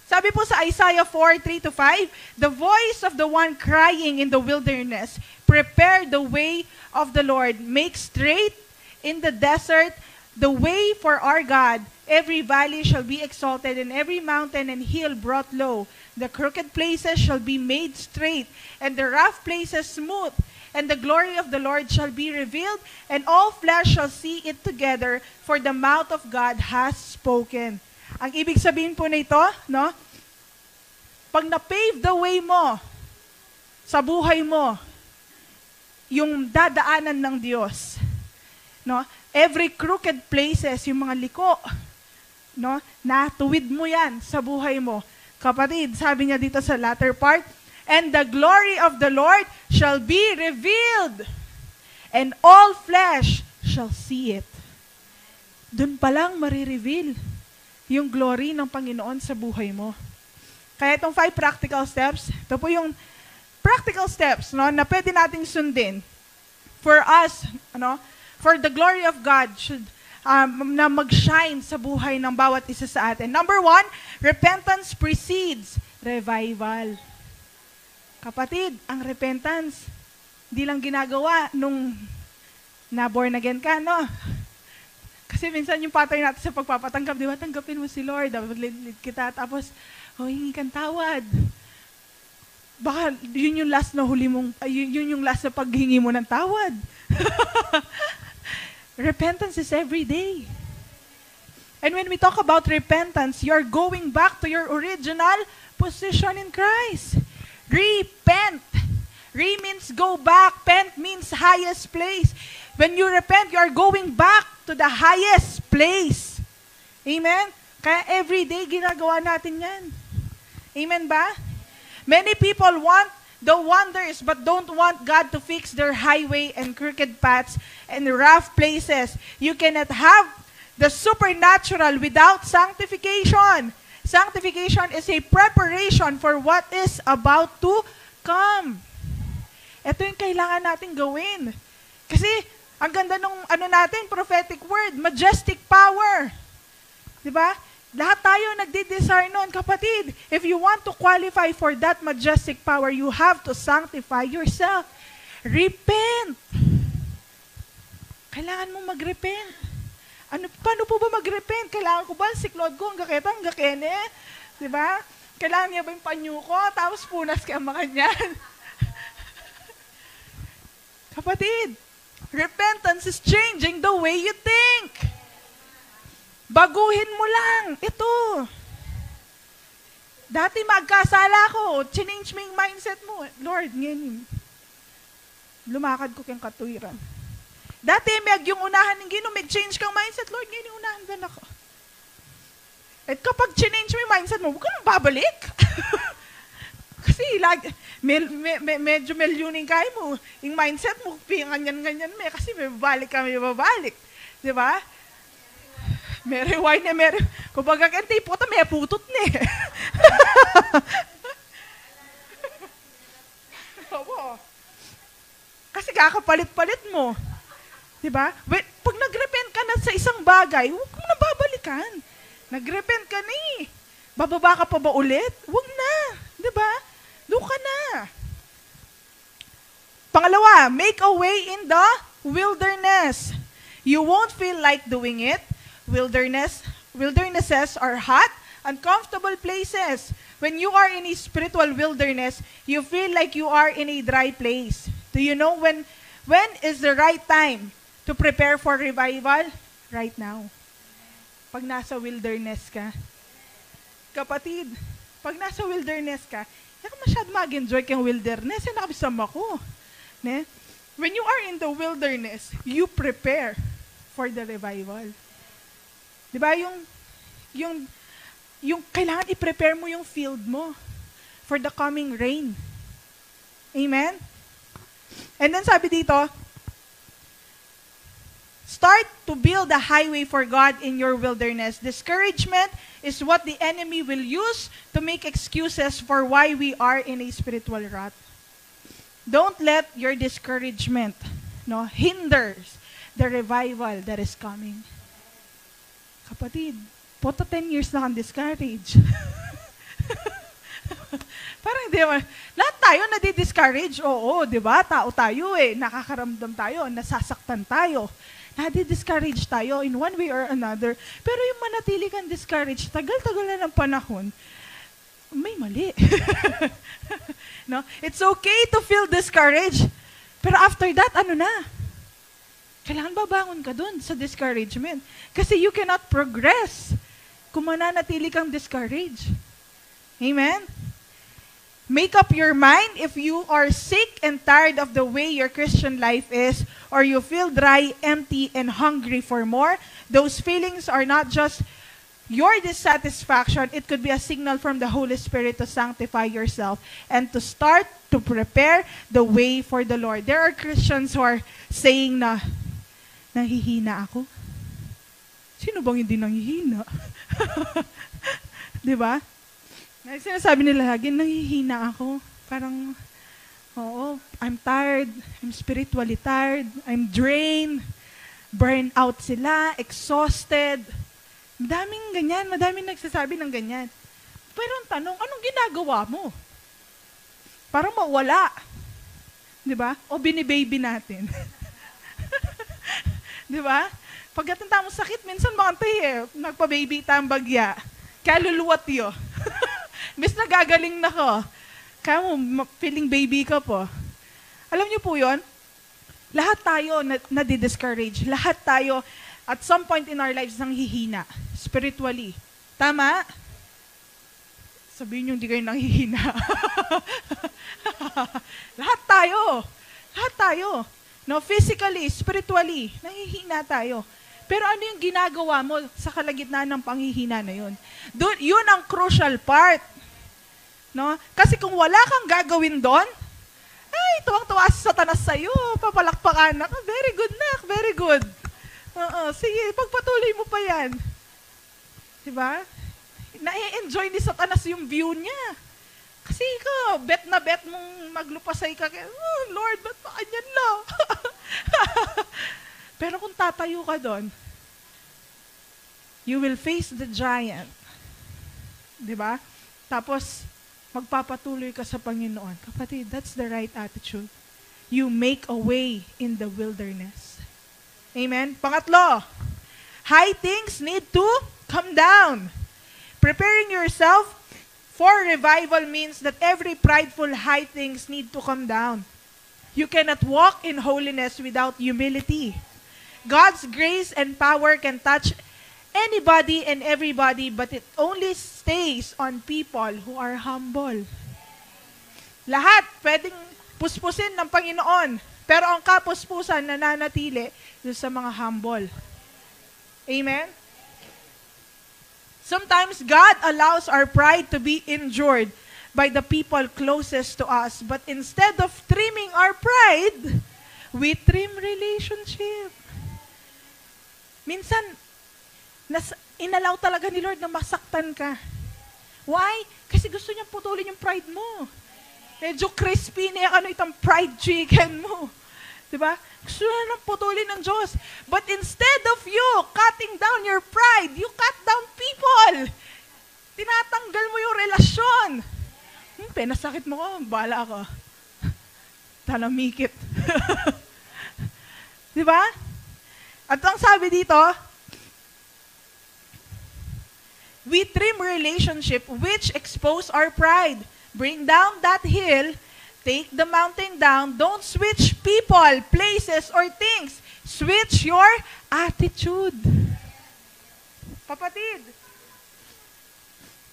S4: Sabi po sa Isaiah 4:3-5, the voice of the one crying in the wilderness, prepare the way of the Lord, make straight in the desert the way for our God. Every valley shall be exalted, and every mountain and hill brought low. The crooked places shall be made straight, and the rough places smooth. And the glory of the Lord shall be revealed, and all flesh shall see it together, for the mouth of God has spoken. Ang ibig sabihin po nito, no? Pag na-pave the way mo sa buhay mo, yung dadaanan ng Diyos, no? Every crooked places, yung mga liko, no? Natuwid mo yan sa buhay mo. Kapatid, sabi niya dito sa latter part, and the glory of the Lord shall be revealed, and all flesh shall see it. Doon pa lang marireveal yung glory ng Panginoon sa buhay mo. Kaya itong 5 practical steps, ito po yung practical steps, no, na pwede nating sundin for us, for the glory of God should na mag-shine sa buhay ng bawat isa sa atin. Number 1, repentance precedes revival. Kapatid, ang repentance, hindi lang ginagawa nung na-born again ka, no? Kasi minsan yung pattern natin sa pagpapatanggap, di ba? Tanggapin mo si Lord, maglilid kita, tapos, hingi kang tawad. Baka yun yung last na huli mong, yun yung last na paghingi mo ng tawad. Repentance is every day. And when we talk about repentance, you're going back to your original position in Christ. Repent. Re means go back. Pent means highest place. When you repent, you're going back to the highest place. Amen? Kaya every day ginagawa natin yan. Amen ba? Many people want the wonders but don't want God to fix their highway and crooked paths and rough places. You cannot have the supernatural without sanctification. Sanctification is a preparation for what is about to come. Ito yung kailangan natin gawin. Kasi, ang ganda nung natin, prophetic word, majestic power. Diba? Lahat tayo nagdi-desire noon, kapatid. If you want to qualify for that majestic power, you have to sanctify yourself. Repent. Kailangan mong mag-repent. Paano po ba mag-repent? Kailangan ko ba ang siklod ko, ang gaketang, gakene? Diba? Kailangan niya ba yung panyo ko? Tapos punas kaya makanyan. Kapatid, repentance is changing the way you think. Baguhin mo lang. Ito. Dati magkasala ko. Change mo yung mindset mo. Lord, ngayon, lumakad ko kayong katuwiran. Dati, yung unahan ng Ginoo, change kang mindset. Lord, ngayon yung unahan ba ako? At kapag change mo yung mindset mo, huwag ka nang babalik. Kasi medyo melyuning kayo mo. Yung mindset mo, ganyan-ganyan may. Kasi may babalik. Di ba? May rewind na meron. Kung baga kantay po, may putot na eh. Kasi kakapalit-palit mo. Diba? Pag nag-repent ka na sa isang bagay, huwag mo na babalikan. Nag-repent ka na eh. Bababa ka pa ba ulit? Huwag na. Diba? Doon ka na. Pangalawa, make a way in the wilderness. You won't feel like doing it. Wildernesses are hot, uncomfortable places. When you are in a spiritual wilderness, you feel like you are in a dry place. Do you know when is the right time to prepare for revival? Right now. Pag nasa wilderness ka. Kapatid, pag nasa wilderness ka, hindi ka masyado mag-enjoy kang wilderness. Yan nakabisama ko. Ne? When you are in the wilderness, you prepare for the revival. Diba yung kailangan i-prepare mo yung field mo for the coming rain. Amen? And then sabi dito, start to build a highway for God in your wilderness. Discouragement is what the enemy will use to make excuses for why we are in a spiritual rut. Don't let your discouragement hinder the revival that is coming. Kapatid, 10 years na kang discourage. Parang di ba, lahat tayo nadi-discourage. Oo, di ba? Tao tayo eh. Nakakaramdam tayo, nasasaktan tayo. Nadi-discourage tayo in one way or another. Pero yung manatili kang discourage, tagal-tagal na ng panahon, may mali. No? It's okay to feel discouraged. Pero after that, ano na? Kailangan babangon ka dun sa discouragement. Kasi you cannot progress kung mananatili kang discouraged. Amen? Make up your mind if you are sick and tired of the way your Christian life is, or you feel dry, empty, and hungry for more. Those feelings are not just your dissatisfaction. It could be a signal from the Holy Spirit to sanctify yourself and to start to prepare the way for the Lord. There are Christians who are saying na, nangihina ako. Sino bang hindi nanghihina? Di ba? Sinasabi nila lagi, nangihina ako. Parang, oo, I'm tired. I'm spiritually tired. I'm drained. Burn out sila. Exhausted. Madaming ganyan. Madaming nagsasabi ng ganyan. Pero ang tanong, anong ginagawa mo? Parang mawala. Di ba? O binibaby natin. Di ba? Pagdating tamo sakit, minsan mga nagpa-baby tayong bagya. Kaya luluwat yo. Miss nagagaling na ko. Kaya mo, feeling baby ka po. Alam niyo po yon? Lahat tayo na-discourage. Lahat tayo, at some point in our lives, nanghihina. Spiritually. Tama? Sabihin niyo, hindi kayo nanghihina. Lahat tayo. Lahat tayo. No, physically, spiritually, nanghihina tayo. Pero ano yung ginagawa mo sa kalagitnaan ng panghihina na yun? Yun ang crucial part. No? Kasi kung wala kang gagawin doon, ay, tuwang-tuwa si Satanas sa'yo, papalakpakan na, very good nak, very good. Sige, pagpatuloy mo pa yan. Diba? Na-enjoy ni Satanas yung view niya. Kasi ikaw, bet na bet mong maglupasay ka, oh, Lord, ba't pa kanyan lang? Pero kung tatayo ka doon, you will face the giant. Diba? Tapos, magpapatuloy ka sa Panginoon. Kapatid, that's the right attitude. You make a way in the wilderness. Amen? Pangatlo, high things need to come down. Preparing yourself for revival means that every prideful high things need to come down. You cannot walk in holiness without humility. God's grace and power can touch anybody and everybody, but it only stays on people who are humble. Lahat pwedeng puspusin ng Panginoon, pero ang kapuspusan nananatili doon sa mga humble. Amen? Sometimes God allows our pride to be injured by the people closest to us, but instead of trimming our pride, we trim relationship. Minsan, inalaw talaga ni Lord na masaktan ka. Why? Kasi gusto niyang putulin yung pride mo. Medyo crispy na itong fried chicken mo. Diba? Gusto na nang putulin ng Diyos. But instead of you cutting down your pride, you cut down people. Tinatanggal mo yung relasyon. Pinasakit mo ko, bala ka. Talamikit. Diba? At ang sabi dito, we trim relationship which expose our pride. Bring down that hill, take the mountain down. Don't switch people, places, or things. Switch your attitude. Kapatid,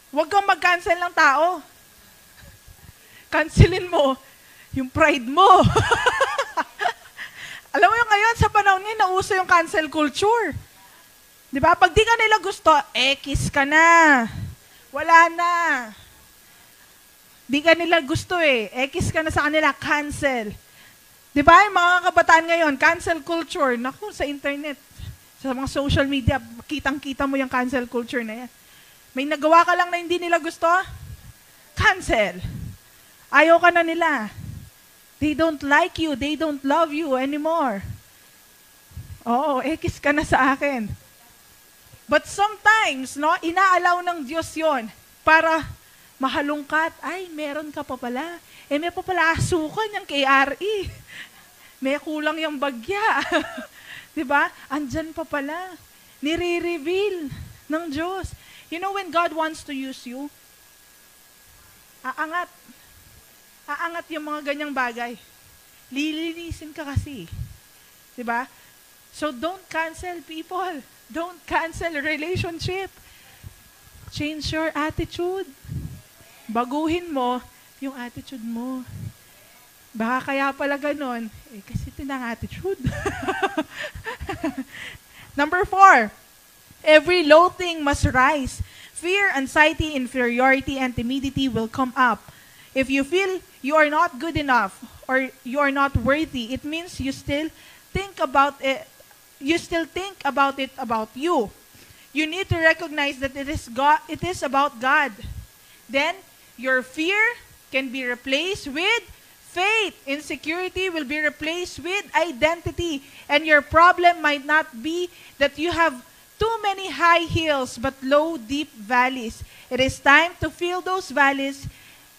S4: huwag kang mag-cancel ng tao. Cancelin mo yung pride mo. Alam mo yung ngayon, sa panahon ngayon, nauso yung cancel culture. Di ba? Pag di ka nila gusto, kiss ka na. Wala na. Di ka nila gusto kiss ka na sa kanila, cancel. Di ba? Yung mga kabataan ngayon, cancel culture. Naku, sa internet, sa mga social media, kitang-kita mo yung cancel culture na yan. May nagawa ka lang na hindi nila gusto, cancel. Ayaw ka na nila. They don't like you. They don't love you anymore. Oo, kiss ka na sa akin. But sometimes, no, inaalaw ng Diyos yon para mahalungkat. Ay, meron ka pa pala. May pa pala asukan yung KRE. May kulang yung bagya. Diba? Andyan pa pala. Nire-reveal ng Diyos. You know when God wants to use you, aangat. Aangat yung mga ganyang bagay. Lilinisin ka kasi. Diba? So don't cancel people. Don't cancel relationship. Change your attitude. Baguhin mo yung attitude mo. Baka kaya pala ganon, kasi tinang attitude. Number 4, every low thing must rise. Fear, anxiety, inferiority, and timidity will come up. If you feel you are not good enough or you are not worthy, it means you still think about it. You still think about it about you. You need to recognize that it is God. It is about God. Then your fear can be replaced with faith. Insecurity will be replaced with identity. And your problem might not be that you have too many high hills but low, deep valleys. It is time to fill those valleys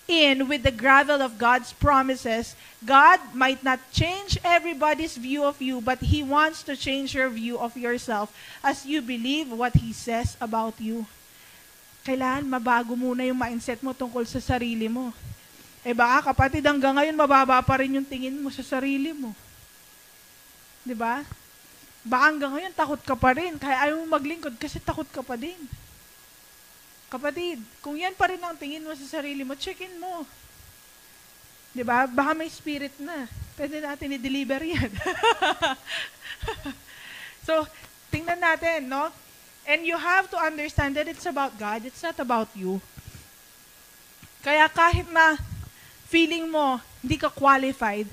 S4: in with the gravel of God's promises. God might not change everybody's view of you, but He wants to change your view of yourself as you believe what He says about you. Kailangan mabago muna yung mindset mo tungkol sa sarili mo. Baka kapatid, hanggang ngayon mababa pa rin yung tingin mo sa sarili mo. Di ba? Baka hanggang ngayon, takot ka pa rin. Kaya ayaw mo maglingkod kasi takot ka pa din. Kapatid, kung yan pa rin ang tingin mo sa sarili mo, check-in mo. Di ba? Baka may spirit na. Pwede natin i-deliver yan. So, tingnan natin, no? And you have to understand that it's about God. It's not about you. Kaya kahit na feeling mo, hindi ka qualified,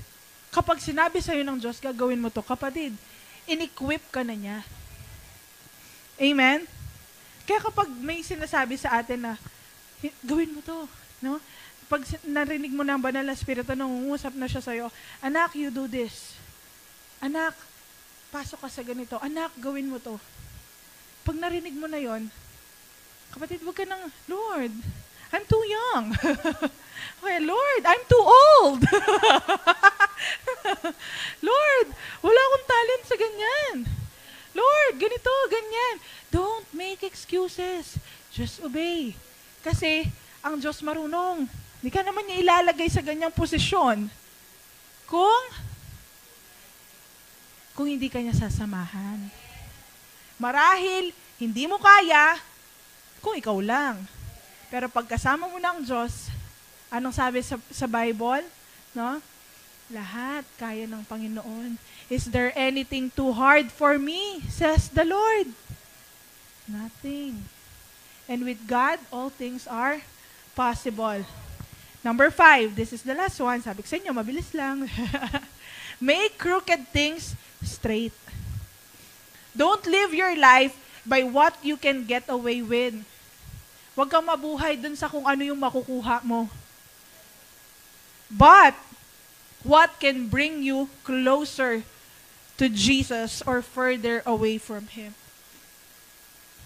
S4: kapag sinabi sa'yo ng Diyos, gagawin mo to, kapatid, in-equip ka na niya. Amen? Kaya kapag may sinasabi sa atin na, gawin mo to, no? Pag narinig mo ng banal na spirito, nangungusap na siya sa'yo, anak, you do this. Anak, pasok ka sa ganito. Anak, gawin mo to. Pag narinig mo na yon, kapatid, wag ka nang, Lord, I'm too young. Okay, Lord, I'm too old. Lord, wala akong talent sa ganyan. Lord, ganito, ganyan. Don't make excuses. Just obey. Kasi, ang Diyos marunong. Hindi ka naman niya ilalagay sa ganyang posisyon kung hindi ka niya sasamahan. Marahil, hindi mo kaya kung ikaw lang. Pero pagkasama mo ng Diyos, anong sabi sa Bible? No? Lahat kaya ng Panginoon. Is there anything too hard for me? Says the Lord. Nothing. And with God, all things are possible. Number 5, this is the last one. Sabi ko sa inyo, mabilis lang. Make crooked things straight. Don't live your life by what you can get away with. Huwag kang mabuhay dun sa kung ano yung makukuha mo. But, what can bring you closer to Jesus or further away from Him?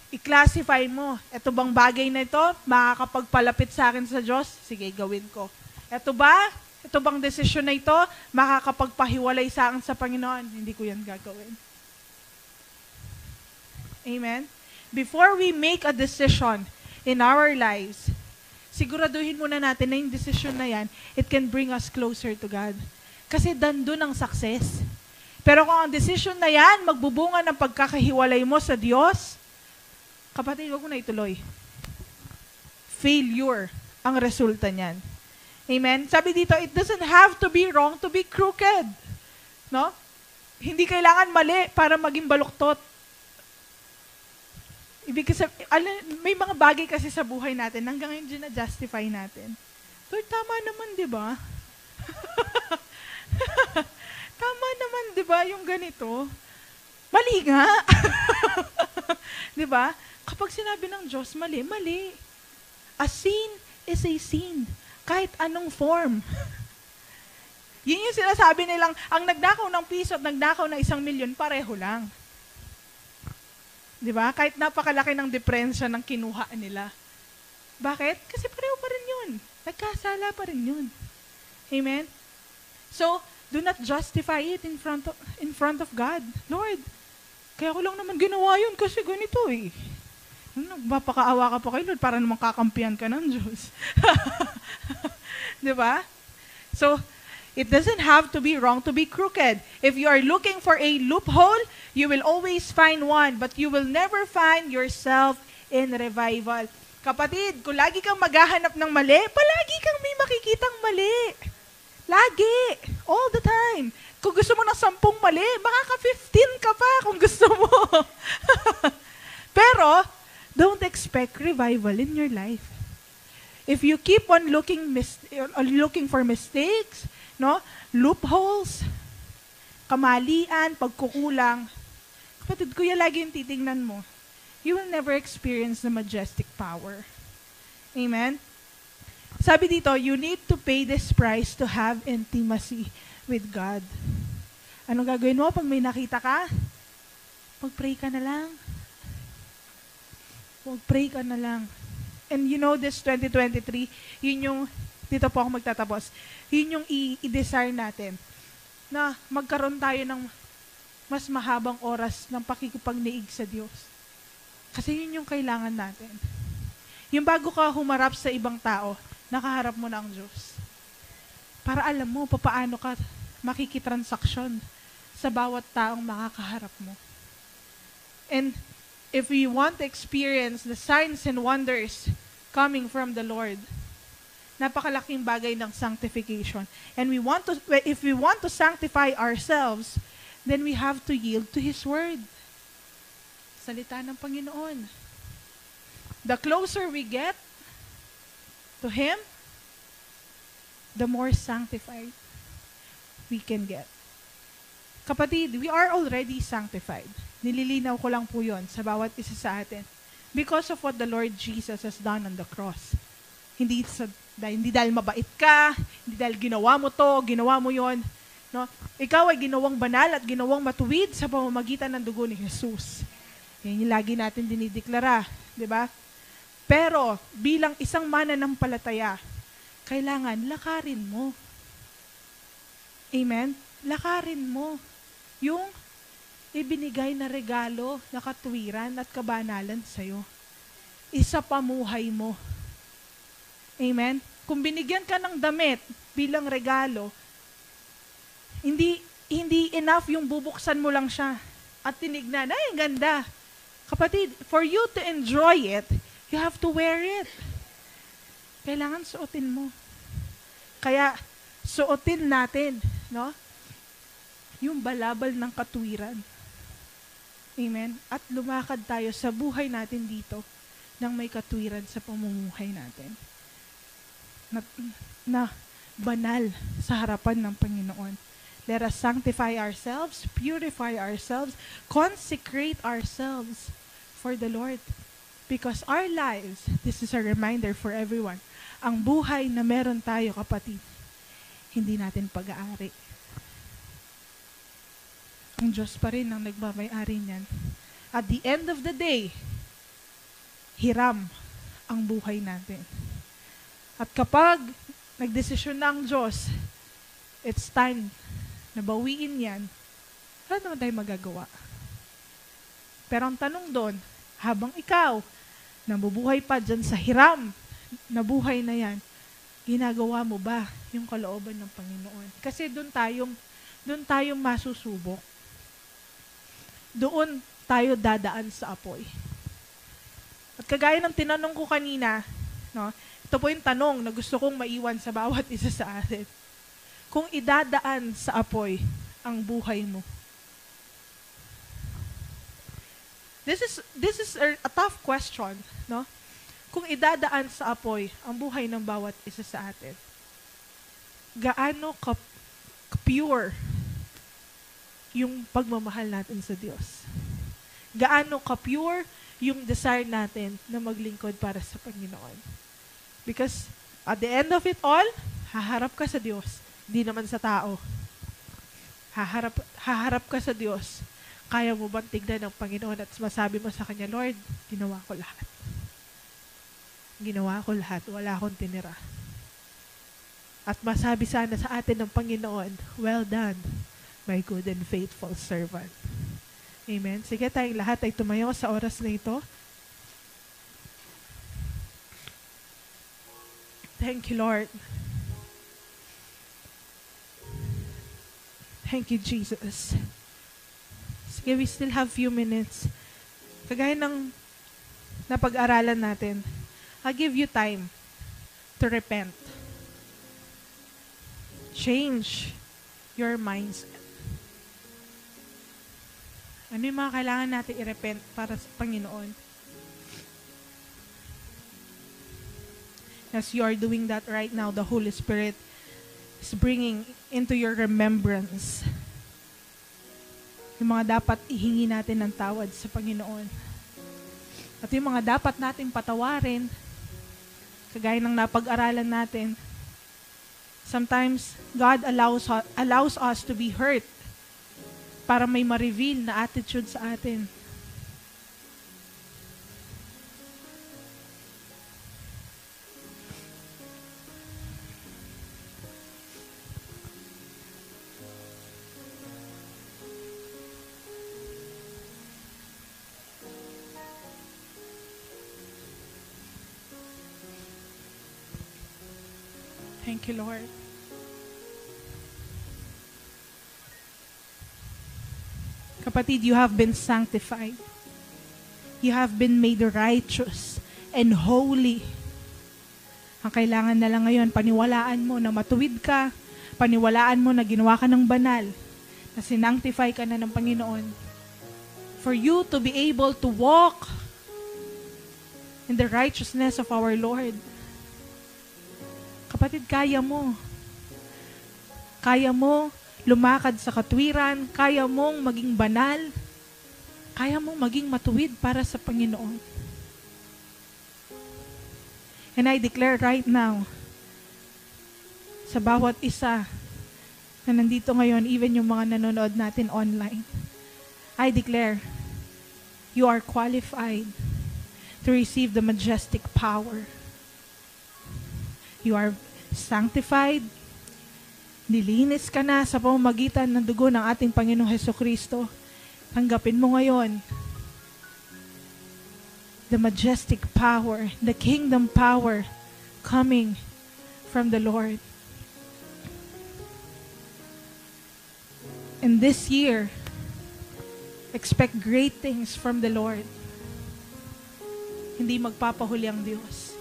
S4: I-classify mo, eto bang bagay na ito, makakapagpalapit sa akin sa Diyos? Sige, gawin ko. Eto ba? Ito bang desisyon na ito, makakapagpahiwalay sa akin sa Panginoon? Hindi ko yan gagawin. Amen? Before we make a decision in our lives, siguraduhin muna natin na yung decision na yan, it can bring us closer to God. Kasi dandun ang success. Pero kung ang decision na yan, magbubunga ng pagkakahiwalay mo sa Diyos, kapatid, huwag mo na ituloy. Failure ang resulta niyan. Amen? Sabi dito, it doesn't have to be wrong to be crooked. No? Hindi kailangan mali para maging baluktot. Ibig sabihin, may mga bagay kasi sa buhay natin, hanggang ngayon na-justify natin. Lord, tama naman, di ba? Tama naman, di ba, yung ganito? Mali nga. Di ba? Kapag sinabi ng Diyos, mali, mali. A sin is a sin. Kahit anong form. Yun yung sinasabi nilang, ang nagnakaw ng piso at nagnakaw ng 1,000,000, pareho lang. Di ba? Kahit napakalaki ng diferensya ng kinuha nila. Bakit? Kasi pareho pa rin yun. Nagkasala pa rin yun. Amen? So, do not justify it in front of God. Lord, kaya ko lang naman ginawa yun kasi ganito eh. Nagpapakaawa ka pa kay Lord para naman kakampihan ka ng Diyos. Di ba? So, it doesn't have to be wrong to be crooked. If you are looking for a loophole, you will always find one, but you will never find yourself in revival. Kapatid, kung lagi kang maghahanap ng mali, palagi kang may makikitang mali. Lagi. All the time. Kung gusto mo ng 10 mali, makaka-15 ka pa kung gusto mo. Pero, don't expect revival in your life. If you keep on looking for mistakes, no, loopholes, kamalian, pagkukulang, kapatid, kuya, lagi yung titingnan mo, you will never experience the majestic power. Amen? Sabi dito, you need to pay this price to have intimacy with God. Anong gagawin mo pag may nakita ka? Mag-pray ka na lang. Mag-pray ka na lang. And you know, this 2023, yun yung, dito po ako magtatapos, yun yung i-desire natin, na magkaroon tayo ng mas mahabang oras ng pakikipagniig sa Diyos. Kasi yun yung kailangan natin. Yung bago ka humarap sa ibang tao, nakaharap mo na ang Diyos. Para alam mo, paano ka makikitransaksyon sa bawat taong makakaharap mo. And if we want to experience the signs and wonders coming from the Lord, napakalaking bagay ng sanctification. And if we want to sanctify ourselves, then we have to yield to His Word. Salita ng Panginoon. The closer we get to Him, the more sanctified we can get. Kapatid, we are already sanctified. Nililinaw ko lang po yun sa bawat isa sa atin. Because of what the Lord Jesus has done on the cross. Hindi dahil mabait ka, hindi dahil ginawa mo to, ginawa mo yon. No? Ikaw ay ginawang banal at ginawang matuwid sa pamamagitan ng dugo ni Jesus. Yan yung lagi natin dinideklara. Diba? Pero, bilang isang mananampalataya, kailangan lakarin mo. Amen? Lakarin mo yung ibinigay na regalo na katuwiran at kabanalan sa'yo. Isa pamuhay mo. Amen? Kung binigyan ka ng damit bilang regalo, hindi enough yung bubuksan mo lang siya at tinignan, ay, ganda. Kapatid, for you to enjoy it, you have to wear it. Kailangan suotin mo. Kaya, suotin natin, no? Yung balabal ng katuwiran. Amen? At lumakad tayo sa buhay natin dito nang may katuwiran sa pamumuhay natin. Na banal sa harapan ng Panginoon. Let us sanctify ourselves, purify ourselves, consecrate ourselves for the Lord. Because our lives, this is a reminder for everyone, ang buhay na meron tayo, kapatid, hindi natin pag-aari. Ang Diyos pa rin ang nagmamay-ari niyan. At the end of the day, hiram ang buhay natin. At kapag nagdesisyon na ang Diyos, it's time na bawiin yan, wala naman tayo magagawa. Pero ang tanong doon, habang ikaw nabubuhay pa dyan sa hiram na buhay na yan, ginagawa mo ba yung kalooban ng Panginoon? Kasi doon tayong masusubok. Doon tayo dadaan sa apoy. At kagaya ng tinanong ko kanina, no, ito po yung tanong na gusto kong maiwan sa bawat isa sa atin. Kung idadaan sa apoy ang buhay mo. This is a tough question, no? Kung idadaan sa apoy ang buhay ng bawat isa sa atin, gaano ka-pure yung pagmamahal natin sa Diyos? Gaano ka-pure yung desire natin na maglingkod para sa Panginoon? Because at the end of it all, haharap ka sa Diyos, di naman sa tao. Haharap ka sa Diyos. Kaya mo bang tignan ng Panginoon at masabi mo sa Kanya, Lord, ginawa ko lahat. Ginawa ko lahat. Wala akong tinira. At masabi sana sa atin ng Panginoon, well done, my good and faithful servant. Amen. Sige, tayong lahat ay tumayo sa oras na ito. Thank you, Lord. Thank you, Jesus. Sige, we still have few minutes. Kagaya ng napag-aralan natin, I'll give you time to repent. Change your mindset. Ano yung mga kailangan natin i-repent para sa Panginoon? As you are doing that right now, the Holy Spirit is bringing into your remembrance yung mga dapat ihingi natin ng tawad sa Panginoon. At yung mga dapat nating patawarin, kagaya ng napag-aralan natin, sometimes God allows us to be hurt para may ma-reveal na attitude sa atin. Thank you, Lord. Kapatid, you have been sanctified. You have been made righteous and holy. Ang kailangan na lang ngayon, paniwalaan mo na matuwid ka, paniwalaan mo na ginawa ka ng banal, na sinanctify ka na ng Panginoon. For you to be able to walk in the righteousness of our Lord. Kapatid, kaya mo. Kaya mo lumakad sa katwiran, kaya mong maging banal, kaya mong maging matuwid para sa Panginoon. And I declare right now, sa bawat isa na nandito ngayon, even yung mga nanonood natin online, I declare, you are qualified to receive the majestic power. You are sanctified, nilinis ka na sa pamamagitan ng dugo ng ating Panginoong Hesukristo. Tanggapin mo ngayon the majestic power, the kingdom power coming from the Lord. And this year, expect great things from the Lord. Hindi magpapahuli ang Diyos.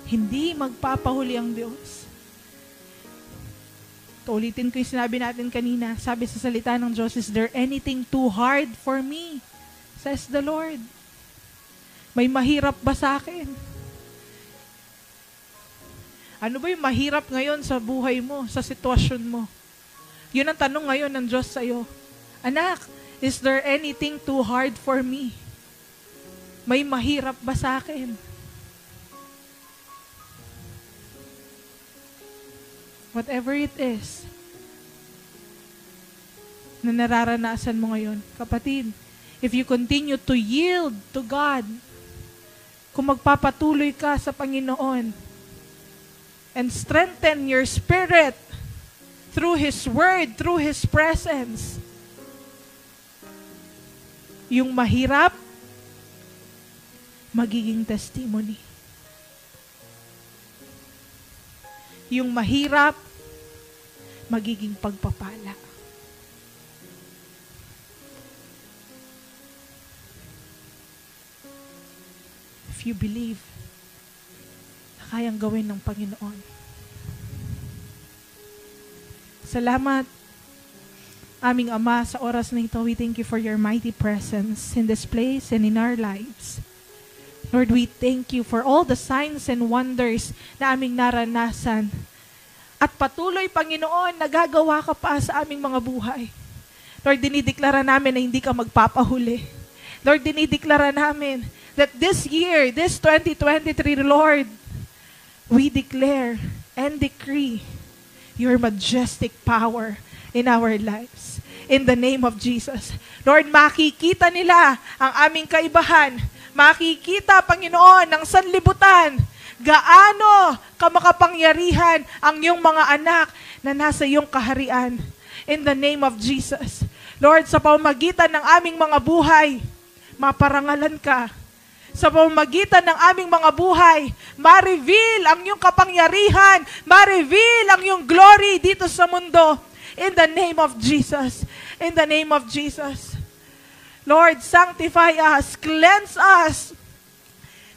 S4: Hindi magpapahuli ang Diyos. Ulitin ko yung sinabi natin kanina. Sabi sa salita ng Diyos, is there anything too hard for me? Says the Lord. May mahirap ba sa akin? Ano ba yung mahirap ngayon sa buhay mo, sa sitwasyon mo? Yun ang tanong ngayon ng Diyos sa'yo. Anak, is there anything too hard for me? May mahirap ba sa akin? Whatever it is na nararanasan mo ngayon, kapatid, if you continue to yield to God, kung magpapatuloy ka sa Panginoon and strengthen your spirit through His Word, through His presence, yung mahirap, magiging testimony. Yung mahirap, magiging pagpapala. If you believe na kayang gawin ng Panginoon. Salamat, aming Ama, sa oras na ito. We thank you for your mighty presence in this place and in our lives. Lord, we thank you for all the signs and wonders na aming naranasan. At patuloy, Panginoon, nagagawa ka pa sa aming mga buhay. Lord, dinideklara namin na hindi ka magpapahuli. Lord, dinideklara namin that this year, this 2023, Lord, we declare and decree your majestic power in our lives. In the name of Jesus. Lord, makikita nila ang aming kaibahan. Makikita, Panginoon, ng sanlibutan, gaano ka makapangyarihan ang iyong mga anak na nasa iyong kaharian. In the name of Jesus. Lord, sa pamamagitan ng aming mga buhay, maparangalan ka. Sa pamamagitan ng aming mga buhay, ma-reveal ang iyong kapangyarihan, ma-reveal ang iyong glory dito sa mundo. In the name of Jesus. In the name of Jesus. Lord, sanctify us, cleanse us.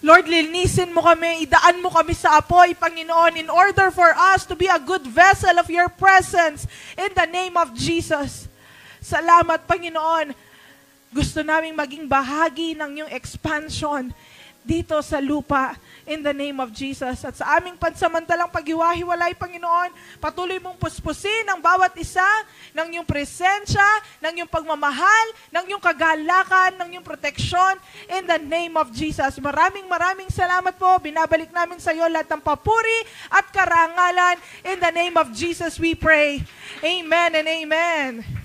S4: Lord, linisin mo kami, idaan mo kami sa apoy, Panginoon, in order for us to be a good vessel of your presence in the name of Jesus. Salamat, Panginoon. Gusto naming maging bahagi ng iyong expansion dito sa lupa in the name of Jesus. At sa aming pansamantalang paghiwa-hiwalay, Panginoon, patuloy mong puspusin ang bawat isa ng iyong presensya, ng iyong pagmamahal, ng iyong kagalakan, ng iyong proteksyon in the name of Jesus. Maraming salamat po. Binabalik namin sa iyo lahat ng papuri at karangalan. In the name of Jesus we pray. Amen and amen.